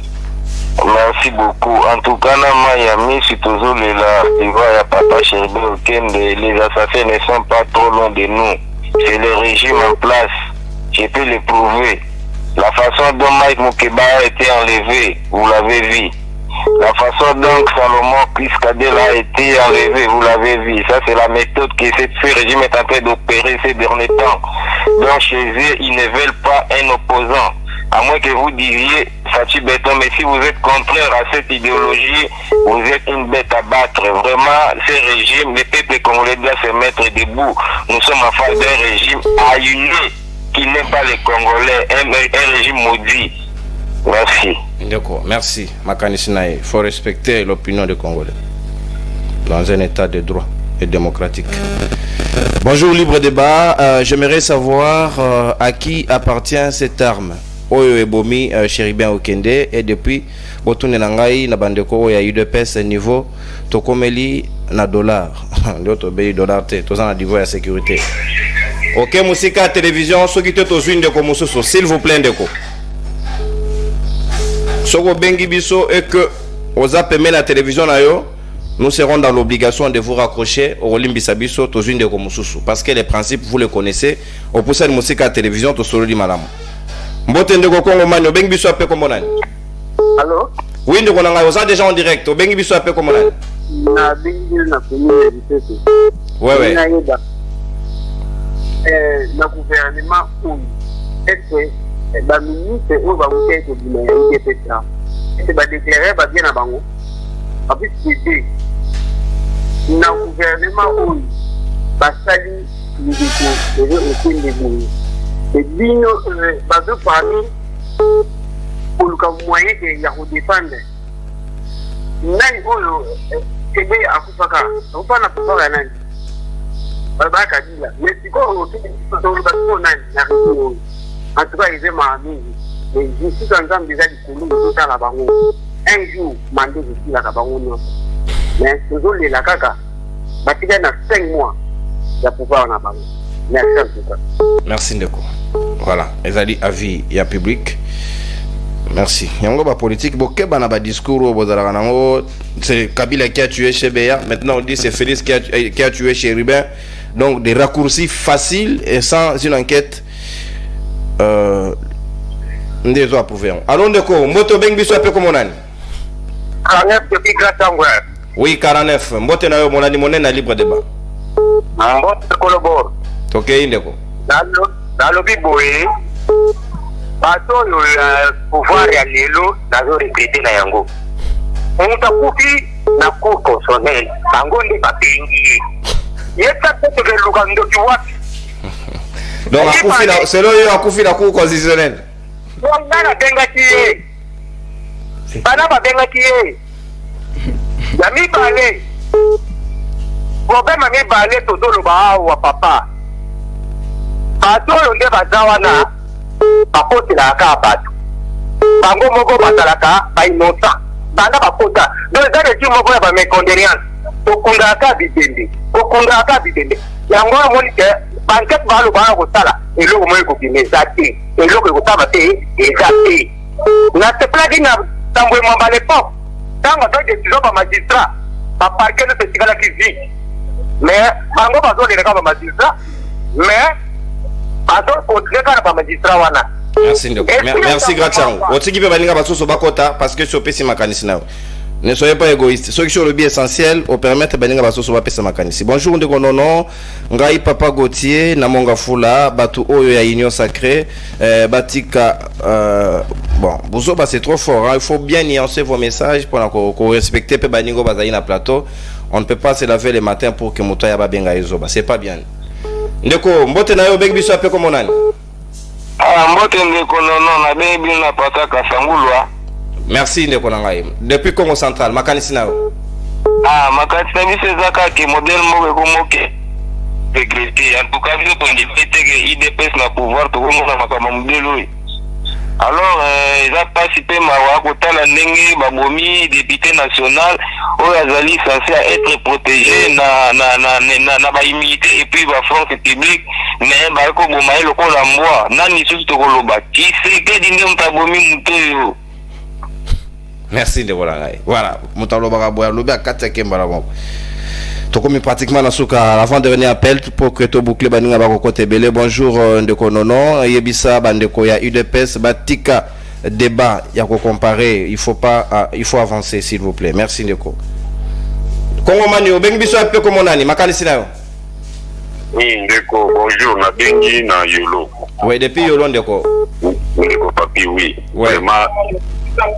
Merci beaucoup. En tout cas, na Miami, si toujours là, tu vois, il y a Papa Cheribé Okende, les assassins ne sont pas trop loin de nous. C'est le régime en place. Je peux le prouver. La façon dont Mike Moukeba a été enlevé, vous l'avez vu. La façon dont Salomon Kiskadel a été enlevé, vous l'avez vu. Ça, c'est la méthode que ce régime est en train d'opérer ces derniers temps. Donc, chez eux, ils ne veulent pas un opposant. À moins que vous disiez, Fatou Béton, mais si vous êtes contraire à cette idéologie, vous êtes une bête à battre. Vraiment, ce régime, le peuple congolais doit se mettre debout. Nous sommes en face d'un régime aïeulé qui n'aime pas les Congolais, un régime maudit. Merci. D'accord, merci. Makanisinaï, il faut respecter l'opinion des Congolais dans un état de droit et démocratique. Bonjour, libre débat. J'aimerais savoir à qui appartient cette arme. Oyo ebomi Cheribé Okende et depuis Botune Nangai na bandeko ya UDPS niveau tokomeli na dollar. L'autre pays dollar te tozana na niveau ya sécurité. OK musika télévision soki te tozwinde ko mususu s'il vous plaît ndeko. Soko bengi biso et que oza peme la télévision na yo, nous serons dans l'obligation de vous raccrocher au Limbisa biso tozwinde ko mususu parce que les principes vous les connaissez. Au poussa de musika télévision to solo di malamu. Mbote ndeko Congo Mani obengi biso ape komonani. Allô? Oui, ndeko nanga oza déjà en direct. Obengi biso appel comme on na bengi na communauté. Ouais ouais. Na gouvernement où est-ce ba ministre ou ba outé ko bina ya IDPS là. C'est ba déclarer ba bien na bango. Après c'est na gouvernement où ba sali lidiko et aucun des et bino ba de parler pour le moyen que ya ko défendre. Nani oyo ebe akufaka upana kufaka nani baba kadila mais si ko to ba ko nani na ko en tout cas ils aiment mingi mais je suis en train déjà de couler tout à la bango un jour mandé je suis la bango non mais toujours les la kaka batika na 5 mois ya pouvoir na bango merci en tout cas merci ndeko voilà ezali avis ya public. Merci. Yango ba politique boké bana ba discours bozala nango c'est Kabila qui a tué Chebeya, maintenant on dit c'est Félix qui a tué Chérubin. Donc des raccourcis faciles et sans une enquête ndézo approuvé. Allons ndeko, moto beng biso appelé comme onani. 49 depuis Gratangwa. Oui, 49. Mbote na yo monani monena libre débat. Mbote kolobor. OK ndeko. Dans biboé bato yo pouvoir ya lelo nazo regretter na yango. On kufi na cour constitutionnelle bango nde bapengi. Yeta peut que luka ndoki wapi. Donc akufi na c'est là yo akufi na cour constitutionnelle. Donc na benga kié. Bana ba benga kié. Yami balé. Problème mi balé todo lo ba wa papa. Bato yo nde bazawana bakotela aka bato bango moko basalaka bainota banda bakota donc eza régime moko ya bamécondoléance okundaka bidende yango amoni ke bankete balobana kosala eloko moko ekobima eza te eloko ekosala te eza te na seplaki na ntango emwamba lepoke ntango azoi décision bamagistrat baparke nyonso esikalaki vide mais bango bazolelaka bamagistrat mais merci ndeko. Merci Gratiango. Otiki pe balinga basoso bakota parce que sopesi makanisi na. Ne soyez pas égoïste. Ce qui est le bien essentiel au permettre balinga basoso bapesa makanisi. Bonjour ndeko nono. Ngai Papa Gauthier na monga fula batu oyo ya union sacrée batika bon, bozo ba c'est trop fort hein? Il faut bien nuancer vos messages pour qu'on respecter pe balingo bazali na plateau. On ne peut pas se laver le matin pour que moto ya ba benga ezoba. C'est pas bien. Ndeko mbote na yo bengi biso ape comme onani. Mbote ndeko nono na bengi bino na pataka sangulwa. Merci ndeko na ngai. Depuis Congo Central makanisi na yo. Makanisi na biso ezaka ke modèle moko komoke. Regretter en tout cas biso ko ndipete ke IDPS na pouvoir to komona makama modelo. Alors ils a participé mawa kotala ndenge babomi député national oyo azali censé être protégé na ba immunité et puis ba force publique mais ba ko boma eloko la mbwa nani susu to koloba ki se ke dinde mtabomi mutoyo. Merci de voilà mutalo baka boya lobi akata kembala moko to komi pratiquement na suka avant de venir appel pour que to boucler baninga ba kote belé. Bonjour ndeko nono yebisa bandeko ya UDPS batika débat ya ko comparer, il faut avancer s'il vous plaît. Merci ndeko. Kongo mani obengi biso ape ko monani makanisi na yo. Oui ndeko bonjour na bengi na yolo. Oui depuis yolo ndeko. Ndeko papi oui. Vraiment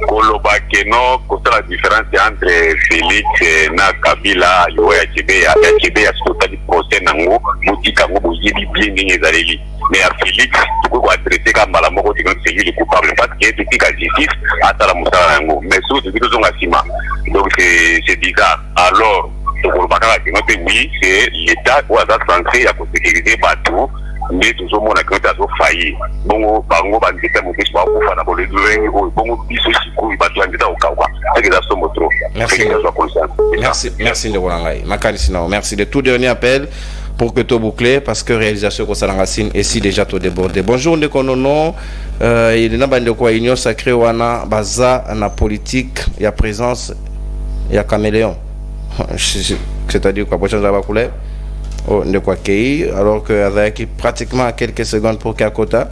koloba keno kosala différence entre Félix na Kabila yo ya Chebeya sotali procès nango motika ngo boyebi bien ndenge ezaleli mais à Félix tuko adresser ka mbala moko tiko c'est lui le coupable parce que depuis ka justice atala musala nango mais surtout que zonga sima donc c'est bizarre. Alors koloba kala keno te oui c'est l'état ou à censé à sécuriser bateau mais tout le monde a quand à failli bongo bango bandita mo biso ba kufa na bole duengi o bongo biso siku ba twandita o kawa c'est ça somo trop. Merci de Wangai makanisi na. Merci de tout dernier appel pour que tout boucler parce que réalisation ko salangasine et si déjà tout débordé. Bonjour ndeko nono il na bande ko union sacrée wana baza na politique ya présence ya caméléon c'est-à-dire quoi prochaine va couler. Oh, de quoi qu'il alors que avec pratiquement quelques secondes pour Kakota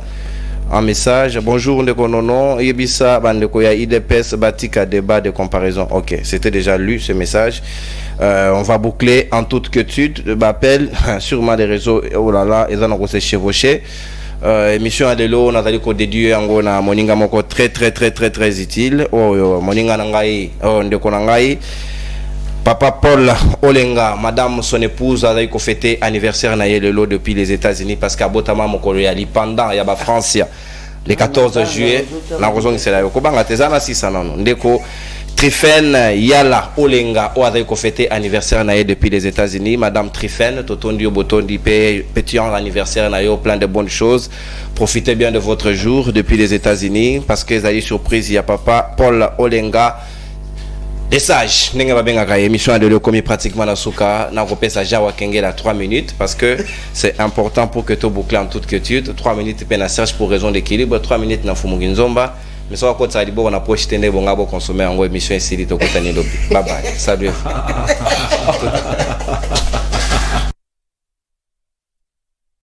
Un message. Bonjour Ndeko Nono. Yebisa Bandeko ya IDPS Batika débat de comparaison. Ok, c'était déjà lu ce message. On va boucler en toute quiétude. M'appelle sûrement des réseaux. Oh là là, ils ont s'est chevauché. Émission Adelo, on a dit qu'on déduit en na moninga moko très utile. Oh moninga nangai, oh Ndeko nangai. Papa Paul Olenga, madame son épouse a fêté anniversaire na yelelo depuis les États-Unis parce qu'à Botama mokolo ya pendant ya ba France le 14 juillet na raison c'est là ko banga tezana 600 non ndeko Trifen Yala Olenga o a fêté anniversaire na depuis les États-Unis. Madame Trifen totondi botondi petit anniversaire na yo, plein de bonnes choses. Profitez bien de votre jour depuis les États-Unis parce que avez surprise il y a papa Paul Olenga. Des sages, n'enga babenga ka émission de le commis pratiquement na souka na kopesa jawa kengela 3 minutes parce que c'est important pour que tu boucles en toute quiétude. 3 minutes peine à search pour raison d'équilibre, 3 minutes na fumu nzomba. Mais ça ko tsali bo na poche tende bonga bo consommer en émission ici to kotani lobi. Bye bye. Salut.